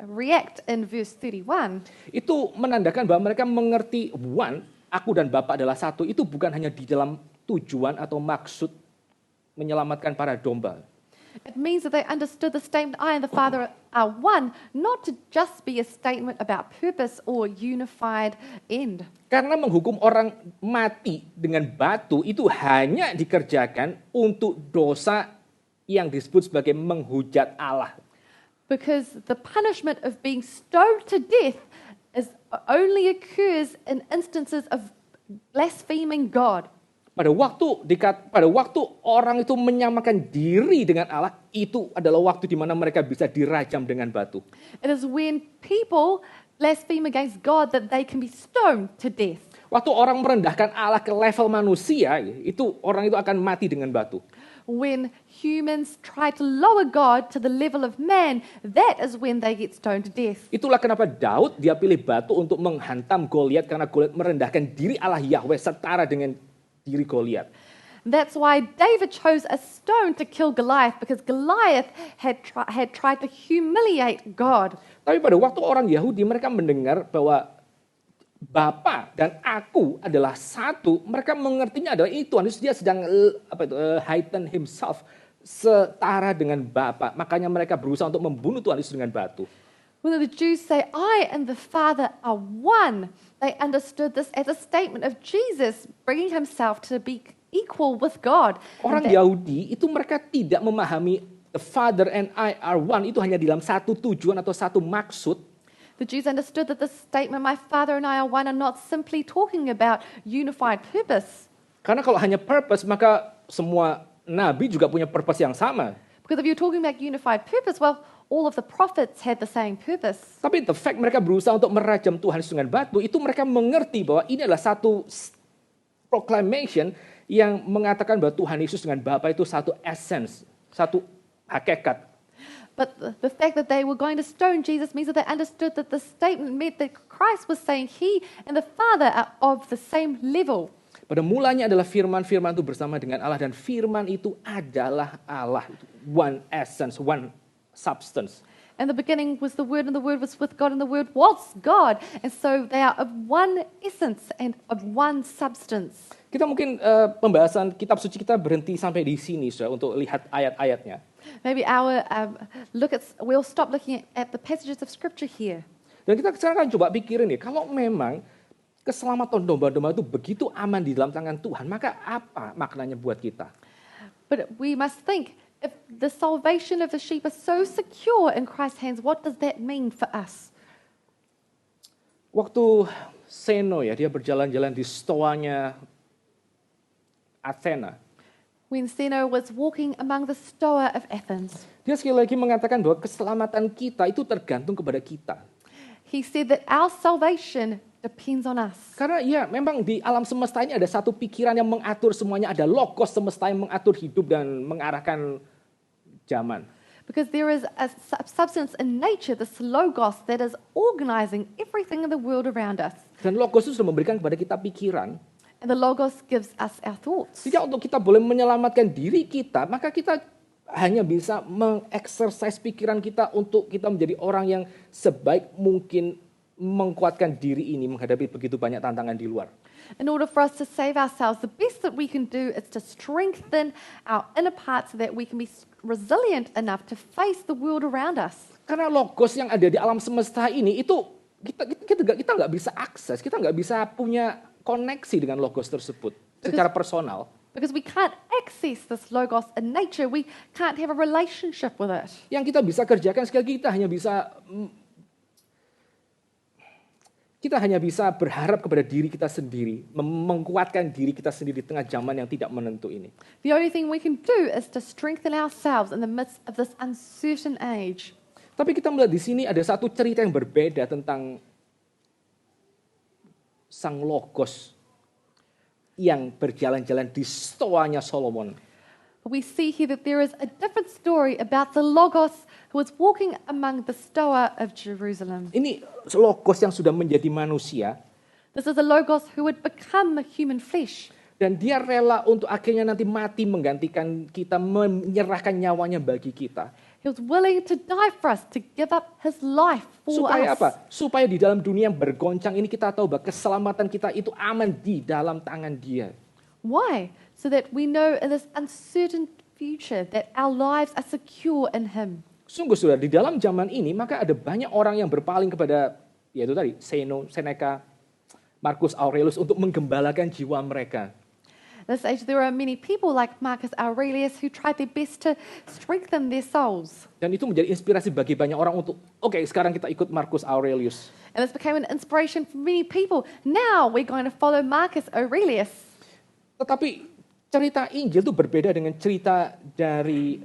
B: react in verse 31,
A: itu menandakan bahwa mereka mengerti one, aku dan Bapa adalah satu, itu bukan hanya di dalam tujuan atau maksud menyelamatkan para domba.
B: it means that they understood the statement, I and the Father are one, not to just be a statement about purpose or unified end.
A: Karena menghukum orang mati dengan batu itu hanya dikerjakan untuk dosa yang disebut sebagai menghujat Allah.
B: Because the punishment of being stoned to death only occurs in instances of blaspheming God.
A: Pada waktu orang itu menyamakan diri dengan Allah, itu adalah waktu di mana mereka bisa dirajam dengan batu.
B: It is when people blaspheme against God that they can be stoned to death.
A: Waktu orang merendahkan Allah ke level manusia, itu orang itu akan mati dengan batu.
B: When humans try to lower God to the level of man, that is when they get stoned to death.
A: Itulah kenapa Daud dia pilih batu untuk menghantam Goliat karena Goliat merendahkan diri Allah Yahweh setara dengan diri Goliat.
B: That's why David chose a stone to kill Goliath, because Goliath had tried to humiliate God.
A: Tapi pada waktu orang Yahudi mereka mendengar bahwa Bapa dan aku adalah satu, mereka mengertinya adalah ini Tuhan Yesus, dia sedang heighten himself, setara dengan Bapa. Makanya mereka berusaha untuk membunuh Tuhan Yesus dengan batu.
B: When the Jews say, I and the Father are one, they understood this as a statement of Jesus bringing himself to be equal with God.
A: Orang Yahudi itu mereka tidak memahami the Father and I are one itu hanya dalam satu tujuan atau satu maksud.
B: The Jews understood that the statement, my Father and I are one, are not simply talking about unified purpose.
A: Karena kalau hanya purpose, maka semua nabi juga punya purpose yang sama.
B: Because if you're talking about unified purpose, well, all of the prophets had the same purpose.
A: Tapi the fact mereka berusaha untuk merajam Tuhan Yesus dengan batu, itu mereka mengerti bahwa ini adalah satu proclamation yang mengatakan bahwa Tuhan Yesus dengan Bapa itu satu essence, satu hakikat.
B: But the fact that they were going to stone Jesus means that they understood that the statement meant that Christ was saying he and the Father are of the same level.
A: Pada mulanya adalah firman itu bersama dengan Allah, dan firman itu adalah Allah, one essence, one substance.
B: And the beginning was the Word, and the Word was with God, and the Word was God. And so they are of one essence and of one substance.
A: Kita mungkin pembahasan kitab suci kita berhenti sampai di sini, saudara, untuk lihat ayat-ayatnya.
B: Maybe we'll stop looking at the passages of Scripture here.
A: Dan kita sekarang coba pikirin nih, kalau memang keselamatan domba-domba itu begitu aman di dalam tangan Tuhan, maka apa maknanya buat kita?
B: But we must think, if the salvation of the sheep is so secure in Christ's hands, what does that mean for us?
A: Waktu Zeno dia berjalan-jalan di stoanya Athena.
B: When Zeno was walking among the Stoa of Athens,
A: Dia sekali lagi mengatakan bahwa keselamatan kita itu tergantung kepada kita.
B: he said that our salvation depends on us.
A: Karena ya memang di alam semesta ini ada satu pikiran yang mengatur semuanya, ada logos semesta yang mengatur hidup dan mengarahkan zaman.
B: Because there is a substance in nature, this logos, that is organizing everything in the world around us.
A: Dan logos itu sudah memberikan kepada kita pikiran.
B: And the logos gives us our thoughts.
A: Jika untuk kita boleh menyelamatkan diri kita, maka kita hanya bisa mengeksersis pikiran kita untuk kita menjadi orang yang sebaik mungkin menguatkan diri ini menghadapi begitu banyak tantangan di luar.
B: In order for us to save ourselves, the best that we can do is to strengthen our inner parts so that we can be resilient enough to face the world around us.
A: Karena logos yang ada di alam semesta ini itu kita nggak bisa akses, kita nggak bisa punya koneksi dengan logos tersebut secara personal.
B: Because we can't access this logos in nature, we can't have a relationship with it.
A: Yang kita bisa kerjakan sekali lagi, kita hanya bisa berharap kepada diri kita sendiri, menguatkan diri kita sendiri di tengah zaman yang tidak menentu ini.
B: The only thing we can do is to strengthen ourselves in the midst of this uncertain age.
A: Tapi kita melihat di sini ada satu cerita yang berbeda tentang sang logos yang berjalan-jalan di stoanya Solomon.
B: We see here that there is a different story about the logos who was walking among the Stoa of Jerusalem.
A: Ini logos yang sudah menjadi manusia.
B: This is a logos who would become human flesh.
A: Dan dia rela untuk akhirnya nanti mati menggantikan kita, menyerahkan nyawanya bagi kita.
B: He was willing to die for us, to give up his life for
A: Supaya
B: us.
A: apa? Supaya di dalam dunia yang bergoncang ini kita tahu bahwa keselamatan kita itu aman di dalam tangan dia.
B: Why? So that we know in this uncertain future that our lives are secure in him.
A: Sungguh saudara, di dalam zaman ini maka ada banyak orang yang berpaling kepada, yaitu tadi, Seneca, Marcus Aurelius untuk menggembalakan jiwa mereka.
B: This age there are many people like Marcus Aurelius who tried their best to strengthen their souls.
A: Dan itu menjadi inspirasi bagi banyak orang untuk, oke, sekarang kita ikut Marcus Aurelius.
B: And this became an inspiration for many people. Now we're going to follow Marcus Aurelius.
A: Tetapi cerita Injil itu berbeda dengan cerita dari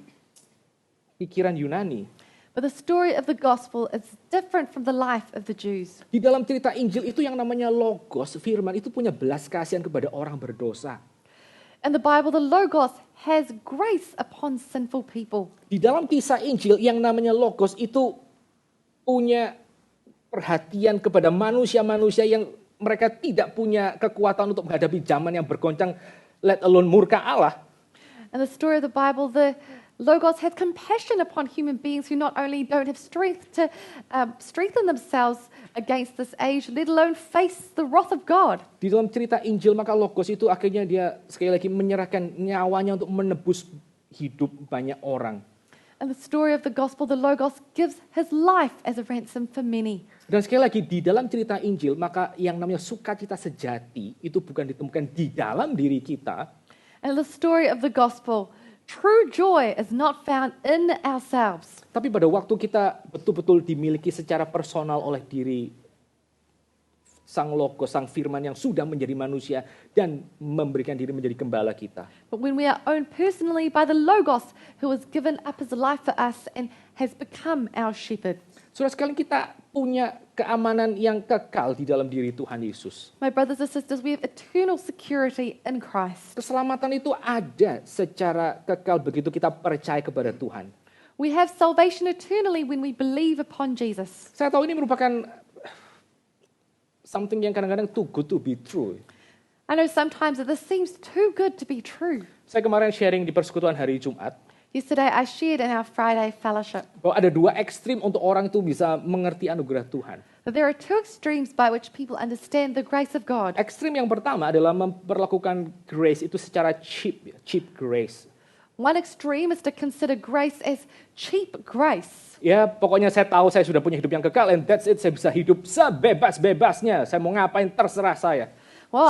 A: pikiran Yunani.
B: But the story of the gospel is different from the life of the Jews.
A: Di dalam cerita Injil itu yang namanya logos, firman itu punya belas kasihan kepada orang berdosa.
B: In the Bible, the logos has grace upon sinful people.
A: Di dalam kisah Injil yang namanya logos itu punya perhatian kepada manusia-manusia yang mereka tidak punya kekuatan untuk menghadapi zaman yang bergoncang let alone murka Allah.
B: In the story of the Bible, the Logos has compassion upon human beings who not only don't have strength to strengthen themselves against this age, let alone face the wrath of God.
A: Di dalam cerita Injil, maka Logos itu akhirnya dia sekali lagi menyerahkan nyawanya untuk menebus hidup banyak orang.
B: In the story of the gospel, the Logos gives his life as a ransom for many.
A: Dan sekali lagi di dalam cerita Injil, maka yang namanya sukacita sejati itu bukan ditemukan di dalam diri kita.
B: And in the story of the gospel, true joy is not found in ourselves.
A: Tapi pada waktu kita betul-betul dimiliki secara personal oleh diri Sang Logos, Sang Firman yang sudah menjadi manusia dan memberikan diri menjadi gembala kita.
B: But when we are owned personally by the Logos, who has given up his life for us and has become our shepherd.
A: Saudara sekalian, kita punya keamanan yang kekal di dalam diri Tuhan Yesus.
B: My brothers and sisters, we have eternal security in Christ.
A: Keselamatan itu ada secara kekal begitu kita percaya kepada Tuhan.
B: We have salvation eternally when we believe upon Jesus.
A: Saya tahu ini merupakan something yang kadang-kadang too good to be true.
B: I know sometimes that this seems too good to be true.
A: Saya kemarin sharing di persekutuan hari Jumat
B: Yesterday I shared in our Friday fellowship
A: bahwa ada dua ekstrim untuk orang itu bisa mengerti anugerah Tuhan.
B: that there are two extremes by which people understand the grace of God.
A: Ekstrim yang pertama adalah memperlakukan grace itu secara cheap grace.
B: One extreme is to consider grace as cheap grace.
A: Ya, pokoknya saya tahu saya sudah punya hidup yang kekal and that's it, saya bisa hidup sebebas-bebasnya. Saya mau ngapain terserah saya.
B: Well,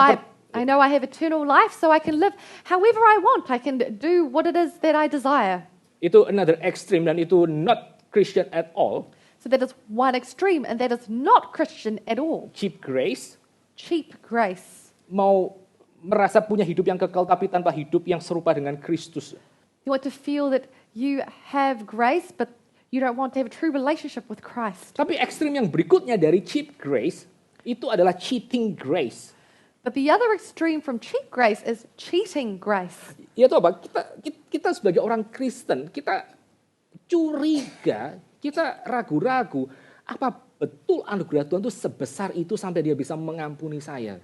B: I know I have eternal life, so I can live however I want. I can do what it is that I desire.
A: Itu another extreme dan itu not Christian at all.
B: So that is one extreme, and that is not Christian at all.
A: Cheap grace,
B: Cheap grace.
A: mau merasa punya hidup yang kekal tapi tanpa hidup yang serupa dengan Kristus.
B: You want to feel that you have grace, but you don't want to have a true relationship with Christ.
A: Tapi ekstrim yang berikutnya dari cheap grace itu adalah cheating grace.
B: But the other extreme from cheap grace is cheating grace.
A: Yaitu apa? Kita sebagai orang Kristen, kita curiga, kita ragu-ragu, apa betul anugerah Tuhan itu sebesar itu sampai dia bisa mengampuni saya?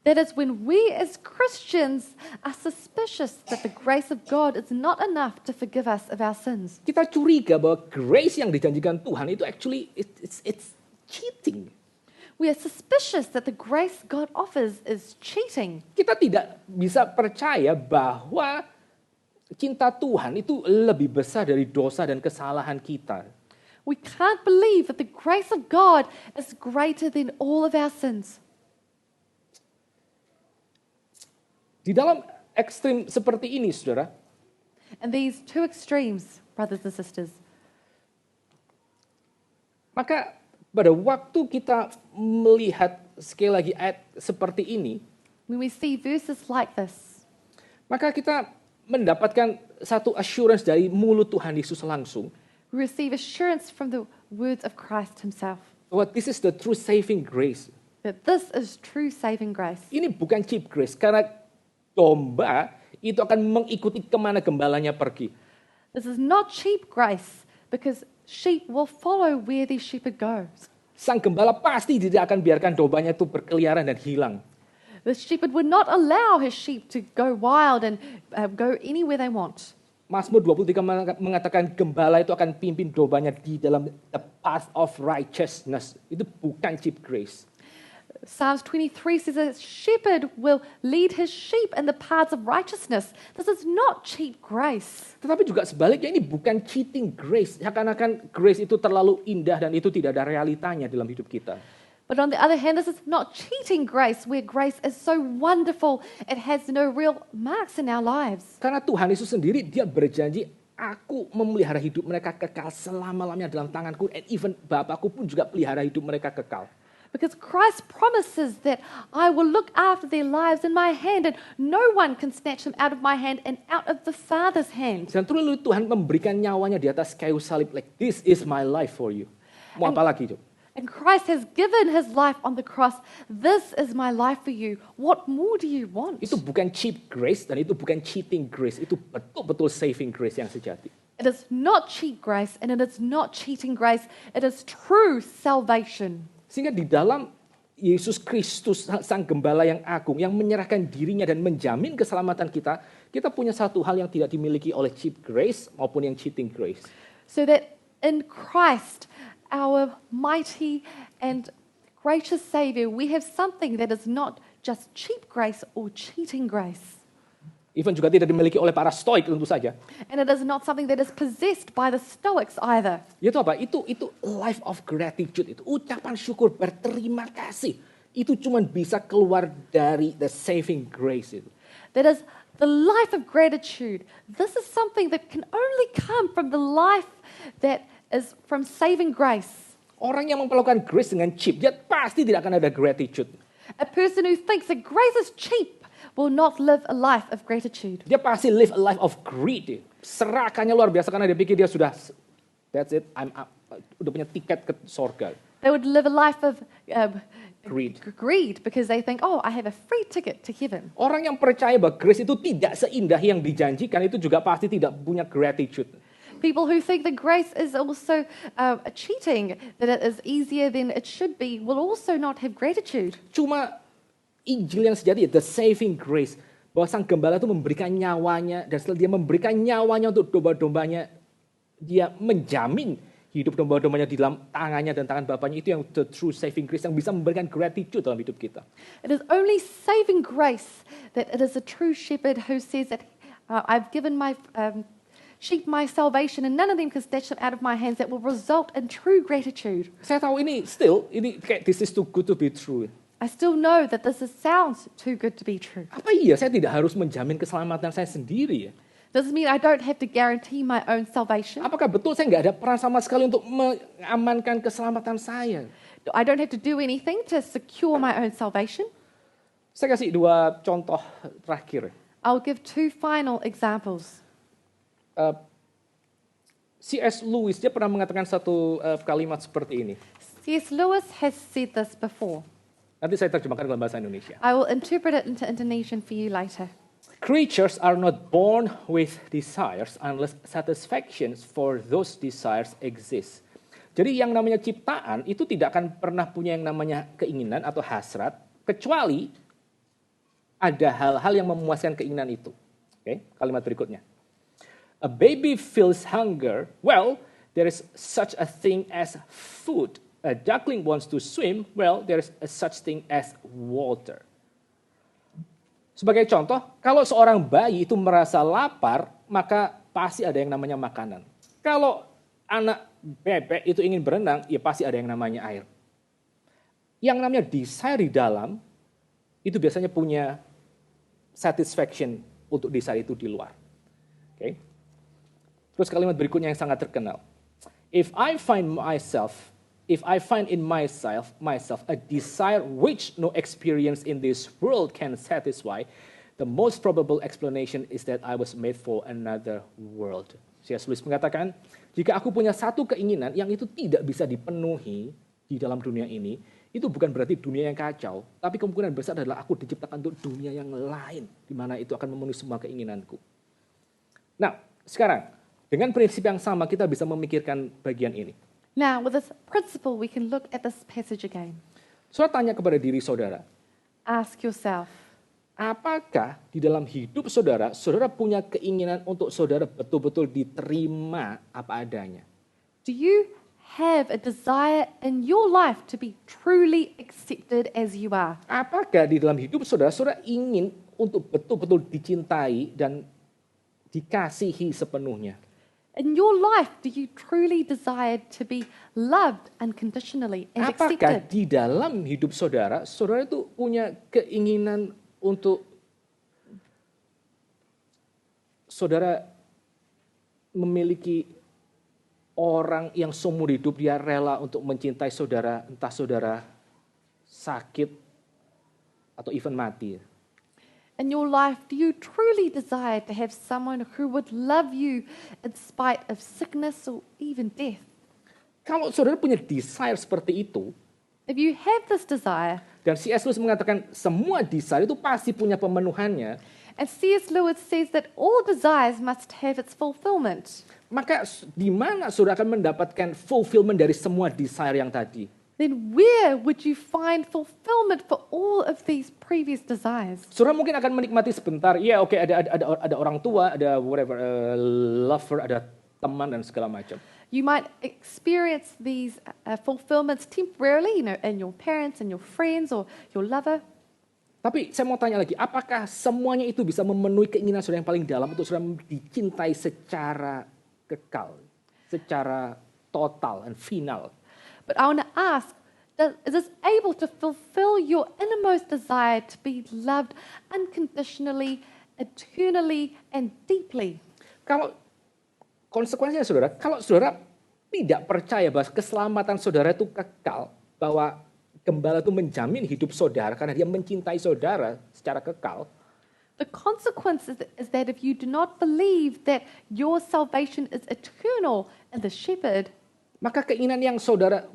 B: That is when we as Christians are suspicious that the grace of God is not enough to forgive us of our sins.
A: Kita curiga bahwa grace yang dijanjikan Tuhan itu actually it's cheating.
B: We are suspicious that the grace God offers is cheating.
A: Kita tidak bisa percaya bahwa cinta Tuhan itu lebih besar dari dosa dan kesalahan kita.
B: We can't believe that the grace of God is greater than all of our sins.
A: Di dalam ekstrim seperti ini, saudara,
B: And these two extremes, brothers and sisters,
A: maka pada waktu kita melihat sekali lagi ayat seperti ini,
B: when we see verses like this,
A: maka kita mendapatkan satu assurance dari mulut Tuhan Yesus langsung,
B: we receive assurance from the words of Christ himself
A: bahwa this is the true saving grace.
B: that this is true saving grace.
A: Ini bukan cheap grace, karena domba itu akan mengikuti kemana gembalanya pergi.
B: This is not cheap grace because sheep will follow where the shepherd goes.
A: Sang gembala pasti tidak akan biarkan dombanya itu berkeliaran dan hilang.
B: The shepherd would not allow his sheep to go wild and go anywhere they want.
A: Mazmur 23 mengatakan gembala itu akan pimpin dombanya di dalam the path of righteousness. Itu bukan cheap grace.
B: Psalms 23 says a shepherd will lead his sheep in the paths of righteousness. This is not cheap grace.
A: Tetapi juga sebaliknya ini bukan cheating grace. Seakan-akan grace itu terlalu indah dan itu tidak ada realitanya dalam hidup kita.
B: But on the other hand, this is not cheating grace, where grace is so wonderful, it has no real marks in our lives.
A: Karena Tuhan Yesus sendiri dia berjanji, aku memelihara hidup mereka kekal selama-lamanya dalam tanganku. And even Bapakku pun juga pelihara hidup mereka kekal.
B: Because Christ promises that I will look after their lives in my hand, and no one can snatch them out of my hand and out of the Father's hand.
A: Dan terus Tuhan memberikan nyawanya di atas kayu salib. Like, this is my life for you. Mau apa lagi, Job?
B: And Christ has given his life on the cross. This is my life for you. What more do you want?
A: Itu bukan cheap grace dan itu bukan cheating grace. Itu betul-betul saving grace yang sejati.
B: It is not cheap grace and it is not cheating grace. It is true salvation.
A: Sehingga di dalam Yesus Kristus, Sang Gembala yang agung, yang menyerahkan dirinya dan menjamin keselamatan kita, kita punya satu hal yang tidak dimiliki oleh cheap grace maupun yang cheating grace.
B: So that in Christ, our mighty and gracious Savior, we have something that is not just cheap grace or cheating grace.
A: Even juga tidak dimiliki oleh para stoik tentu saja.
B: And it is not something that is possessed by the Stoics either.
A: Itu apa? Itu life of gratitude, itu ucapan syukur, berterima kasih. Itu cuma bisa keluar dari the saving grace itu.
B: That is the life of gratitude. This is something that can only come from the life that is from saving grace.
A: Orang yang memperlakukan grace dengan cheap, dia pasti tidak akan ada gratitude.
B: A person who thinks that grace is cheap will not live a life of gratitude.
A: Dia pasti live a life of greed. Serakannya luar biasa karena dia pikir dia sudah, that's it, I'm up. Udah punya tiket ke sorga.
B: They would live a life of
A: Greed.
B: because they think, oh, I have a free ticket to heaven.
A: Orang yang percaya bahwa grace itu tidak seindah yang dijanjikan itu juga pasti tidak punya gratitude.
B: People who think that grace is also cheating, that it is easier than it should be, will also not have gratitude.
A: Cuma Injil yang sejati, the saving grace, bahwa Sang Gembala itu memberikan nyawanya, dan setelah dia memberikan nyawanya untuk domba-dombanya, dia menjamin hidup domba-dombanya di dalam tangannya dan tangan Bapaknya. Itu yang the true saving grace, yang bisa memberikan gratitude dalam hidup kita.
B: It is only saving grace that it is a true shepherd who says that I've given my sheep my salvation and none of them can snatch them out of my hands, that will result in true gratitude.
A: Saya tahu ini kayak this is too good to be true.
B: I still know that this sounds too good to be true.
A: Apa iya saya tidak harus menjamin keselamatan saya sendiri ya?
B: Does it mean I don't have to guarantee my own salvation?
A: Apakah betul saya nggak ada peran sama sekali untuk mengamankan keselamatan saya?
B: I don't have to do anything to secure my own salvation?
A: Saya kasih dua contoh terakhir.
B: I'll give two final examples.
A: C.S. Lewis dia pernah mengatakan satu kalimat seperti ini.
B: C.S. Lewis has said this before.
A: Nanti saya terjemahkan dalam bahasa Indonesia.
B: I will interpret it into Indonesian for you later.
A: Creatures are not born with desires unless satisfactions for those desires exist. Jadi yang namanya ciptaan itu tidak akan pernah punya yang namanya keinginan atau hasrat kecuali ada hal-hal yang memuaskan keinginan itu. Oke, kalimat berikutnya. A baby feels hunger. Well, there is such a thing as food. A duckling wants to swim, well, there is a such thing as water. Sebagai contoh, kalau seorang bayi itu merasa lapar, maka pasti ada yang namanya makanan. Kalau anak bebek itu ingin berenang, ya pasti ada yang namanya air. Yang namanya desire di dalam, itu biasanya punya satisfaction untuk desire itu di luar. Okay? Terus kalimat berikutnya yang sangat terkenal. If I find in myself a desire which no experience in this world can satisfy, the most probable explanation is that I was made for another world. C.S. Lewis mengatakan, jika aku punya satu keinginan yang itu tidak bisa dipenuhi di dalam dunia ini, itu bukan berarti dunia yang kacau, tapi kemungkinan besar adalah aku diciptakan untuk dunia yang lain, di mana itu akan memenuhi semua keinginanku. Nah, sekarang, dengan prinsip yang sama kita bisa memikirkan bagian ini.
B: Now, with this principle, we can look at this passage again.
A: Saudara tanya kepada diri saudara,
B: Ask yourself,
A: apakah di dalam hidup saudara, saudara punya keinginan untuk saudara betul-betul diterima apa adanya?
B: do you have a desire in your life to be truly accepted as you are?
A: Apakah di dalam hidup saudara, saudara ingin untuk betul-betul dicintai dan dikasihi sepenuhnya?
B: In your life, do you truly desire to be loved unconditionally and
A: Apakah
B: accepted?
A: di dalam hidup saudara, saudara itu punya keinginan untuk saudara memiliki orang yang seumur hidup dia rela untuk mencintai saudara, entah saudara sakit atau even mati?
B: In your life, do you truly desire to have someone who would love you in spite of sickness or even death?
A: Kalau saudara punya desire seperti itu,
B: If you have this desire,
A: dan C.S. Lewis mengatakan semua desire itu pasti punya pemenuhannya,
B: and C.S. Lewis says that all desires must have its fulfillment,
A: maka di mana saudara akan mendapatkan fulfillment dari semua desire yang tadi?
B: then where would you find fulfillment for all of these previous desires?
A: Saudara mungkin akan menikmati sebentar, ya oke ada orang tua, ada whatever, lover, ada teman dan segala macam.
B: You might experience these fulfillments temporarily, in your parents and your friends or your lover.
A: Tapi saya mau tanya lagi, apakah semuanya itu bisa memenuhi keinginan saudara yang paling dalam untuk saudara dicintai secara kekal, secara total dan final?
B: But I want to ask, is this able to fulfill your innermost desire to be loved unconditionally, eternally, and deeply?
A: Kalau konsekuensinya saudara, kalau saudara tidak percaya bahwa keselamatan saudara itu kekal, bahwa gembala itu menjamin hidup saudara karena dia mencintai saudara secara kekal,
B: the consequence is that if you do not believe that your salvation is eternal in the shepherd,
A: maka keinginan yang saudara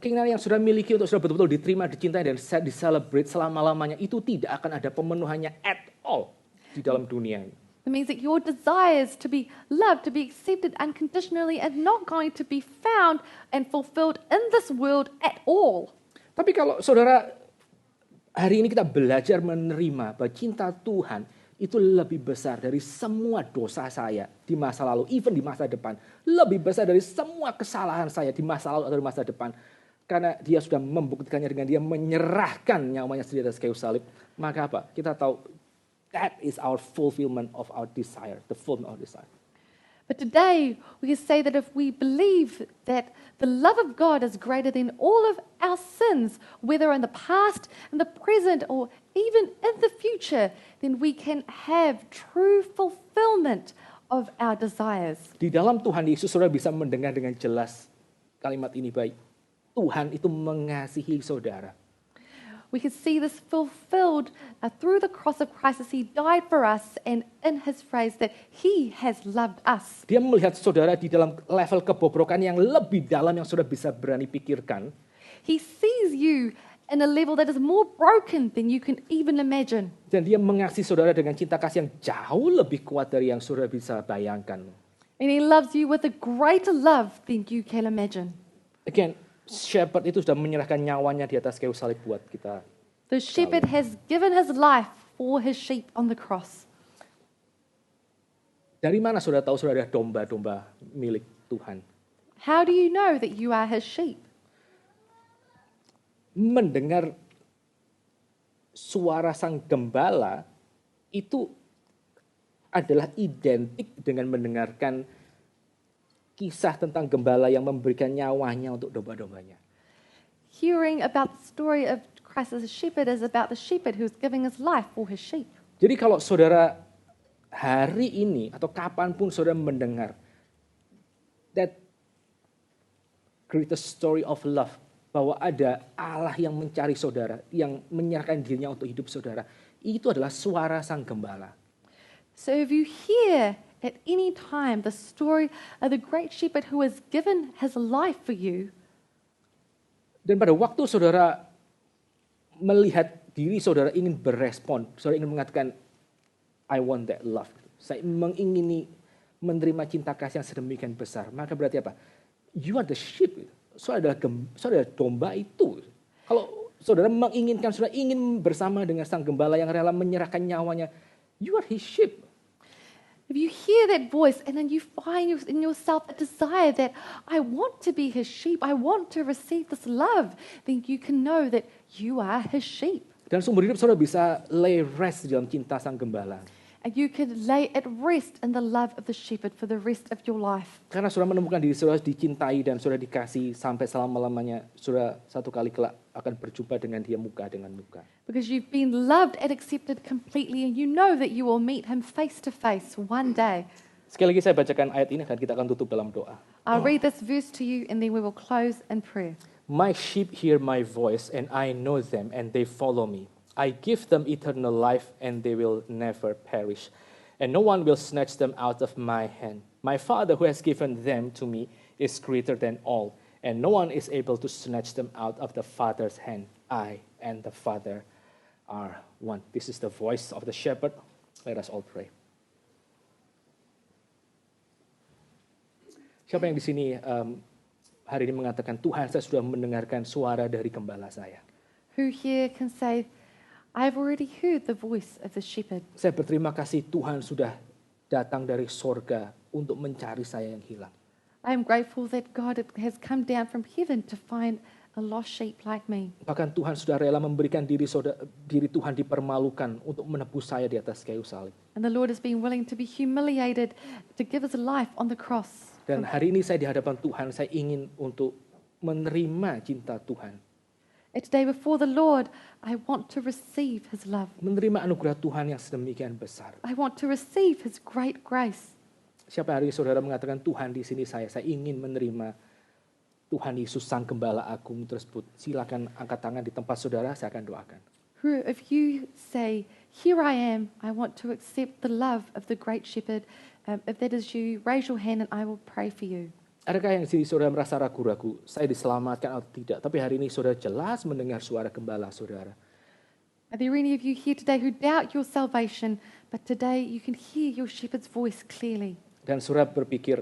A: miliki untuk saudara betul-betul diterima, dicintai, dan di-celebrate selama-lamanya itu tidak akan ada pemenuhannya at all di dalam dunia ini.
B: it means that your desires to be loved, to be accepted unconditionally are not going to be found and fulfilled in this world at all.
A: Tapi kalau saudara hari ini kita belajar menerima bahwa cinta Tuhan itu lebih besar dari semua dosa saya di masa lalu, even di masa depan. Lebih besar dari semua kesalahan saya di masa lalu atau di masa depan. Karena dia sudah membuktikannya dengan dia menyerahkan nyawanya sendiri atas kayu salib. Maka apa? Kita tahu that is our fulfillment of our desire. The fulfillment of our desire.
B: But today, we can say that if we believe that the love of God is greater than all of our sins, whether in the past, in the present, or even in the future, then we can have true fulfillment of our desires.
A: Di dalam Tuhan Yesus, saudara bisa mendengar dengan jelas kalimat ini baik. Tuhan itu mengasihi saudara.
B: We can see this fulfilled through the cross of Christ as He died for us, and in His phrase that He has loved us.
A: Dia melihat saudara di dalam level kebobrokan yang lebih dalam yang saudara bisa berani pikirkan.
B: He sees you in a level that is more broken than you can even imagine.
A: Dan dia mengasihi saudara dengan cinta kasih yang jauh lebih kuat dari yang saudara bisa bayangkan.
B: And He loves you with a greater love than you can imagine.
A: Again, shepherd itu sudah menyerahkan nyawanya di atas kayu salib buat kita.
B: The shepherd has given his life for his sheep on the cross.
A: Dari mana saudara tahu saudara adalah domba-domba milik Tuhan?
B: How do you know that you are his sheep?
A: Mendengar suara sang gembala itu adalah identik dengan mendengarkan kisah tentang gembala yang memberikan nyawanya untuk domba-dombanya.
B: Hearing about the story of Christ as a shepherd is about the shepherd who's giving his life for his sheep.
A: Jadi kalau saudara hari ini atau kapanpun saudara mendengar that greatest story of love, bahwa ada Allah yang mencari saudara, yang menyerahkan dirinya untuk hidup saudara, itu adalah suara sang gembala.
B: So if you hear at any time the story of the great shepherd who has given his life for you,
A: dan pada waktu saudara melihat diri saudara ingin berespon, saudara ingin mengatakan, I want that love. Saya mengingini menerima cinta kasih yang sedemikian besar. Maka berarti apa? You are the sheep. Saudara adalah domba itu. Kalau saudara menginginkan, saudara ingin bersama dengan sang gembala yang rela menyerahkan nyawanya, you are his sheep.
B: if you hear that voice and then you find in yourself a desire that I want to be his sheep, I want to receive this love, then you can know that you are his sheep.
A: Dan seumur hidup saudara bisa lay rest di dalam cinta sang gembala.
B: And you can lay at rest in the love of the shepherd for the rest of your life.
A: Karena saudara menemukan diri saudara dicintai dan saudara dikasih sampai selama-lamanya, saudara satu kali kelak akan berjumpa dengan dia muka dengan muka.
B: Because you've been loved and accepted completely and you know that you will meet him face to face one day.
A: Sekali lagi saya bacakan ayat ini dan kita akan tutup dalam doa.
B: I'll read this verse to you and then we will close in prayer.
A: My sheep hear my voice and I know them and they follow me. I give them eternal life and they will never perish. And no one will snatch them out of my hand. My Father who has given them to me is greater than all. And no one is able to snatch them out of the Father's hand. I and the Father are one. This is the voice of the shepherd. Let us all pray. Siapa yang di sini hari ini mengatakan, Tuhan, saya sudah mendengarkan suara dari gembala saya.
B: Who here can say, I've already heard the voice of the shepherd.
A: Saya berterima kasih Tuhan sudah datang dari sorga untuk mencari saya yang hilang.
B: I am grateful that God has come down from heaven to find a lost sheep like me.
A: Bahkan Tuhan sudah rela memberikan diri Tuhan dipermalukan untuk menebus saya di atas kayu salib.
B: And the Lord has been willing to be humiliated to give his life on the cross.
A: Dan hari ini saya di hadapan Tuhan, saya ingin untuk menerima cinta Tuhan.
B: And today before the Lord, I want to receive his love.
A: Menerima anugerah Tuhan yang sedemikian besar.
B: I want to receive his great grace.
A: Siapa hari ini saudara mengatakan, Tuhan di sini saya ingin menerima Tuhan Yesus Sang Gembala Agung tersebut. Silakan angkat tangan di tempat saudara, saya akan doakan.
B: Who, if you say, here I am, I want to accept the love of the great shepherd, if that is you, raise your hand and I will pray for you.
A: Adakah yang di sini saudara merasa ragu-ragu, saya diselamatkan atau tidak? Tapi hari ini saudara jelas mendengar suara gembala saudara.
B: Are there any of you here today who doubt your salvation, but today you can hear your shepherd's voice clearly?
A: Dan saudara berpikir,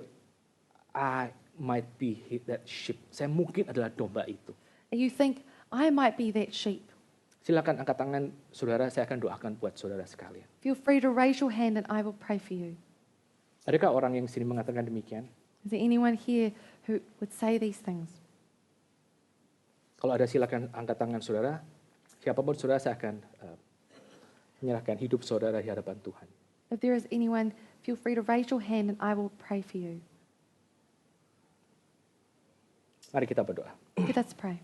A: I might be that sheep. Saya mungkin adalah domba itu.
B: And you think, I might be that sheep.
A: Silakan angkat tangan saudara, saya akan doakan buat saudara sekalian.
B: Feel free to raise your hand and I will pray for you.
A: Adakah orang yang sini mengatakan demikian?
B: Is there anyone here who would say these things?
A: Kalau ada silakan angkat tangan saudara. Siapapun saudara, saya akan menyerahkan hidup saudara di hadapan Tuhan.
B: If there is anyone, feel free to raise your hand and I will pray for you.
A: Mari kita berdoa.
B: Okay, let's pray.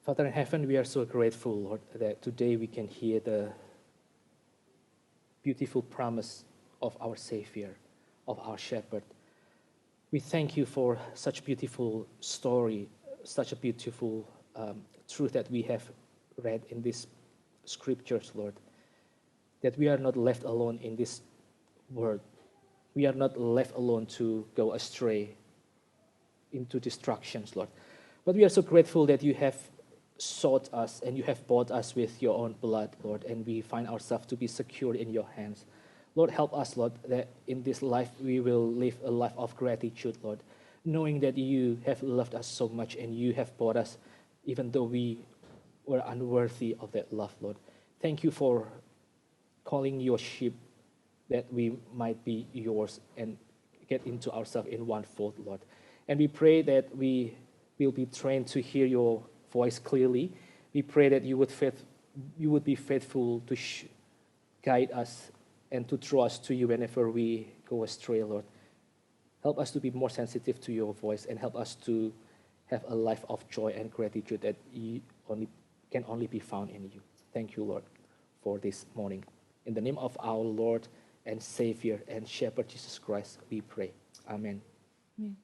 A: Father in heaven, we are so grateful, Lord, that today we can hear the beautiful promise of our Savior, of our Shepherd. We thank you for such beautiful story, such a beautiful truth that we have read in these scriptures, Lord, that we are not left alone in this world. We are not left alone to go astray into destructions, Lord. But we are so grateful that you have sought us and you have bought us with your own blood, Lord, and we find ourselves to be secure in your hands. Lord, help us, Lord, that in this life we will live a life of gratitude, Lord, knowing that you have loved us so much and you have bought us even though we were unworthy of that love, Lord. Thank you for calling your sheep that we might be yours and get into ourselves in one fold, Lord. And we pray that we will be trained to hear your voice clearly. We pray that you would be faithful to guide us and to draw us to you whenever we go astray, Lord. Help us to be more sensitive to your voice and help us to have a life of joy and gratitude that can only be found in you. Thank you, Lord, for this morning. In the name of our Lord and Savior and Shepherd Jesus Christ, we pray. Amen.
B: Amen.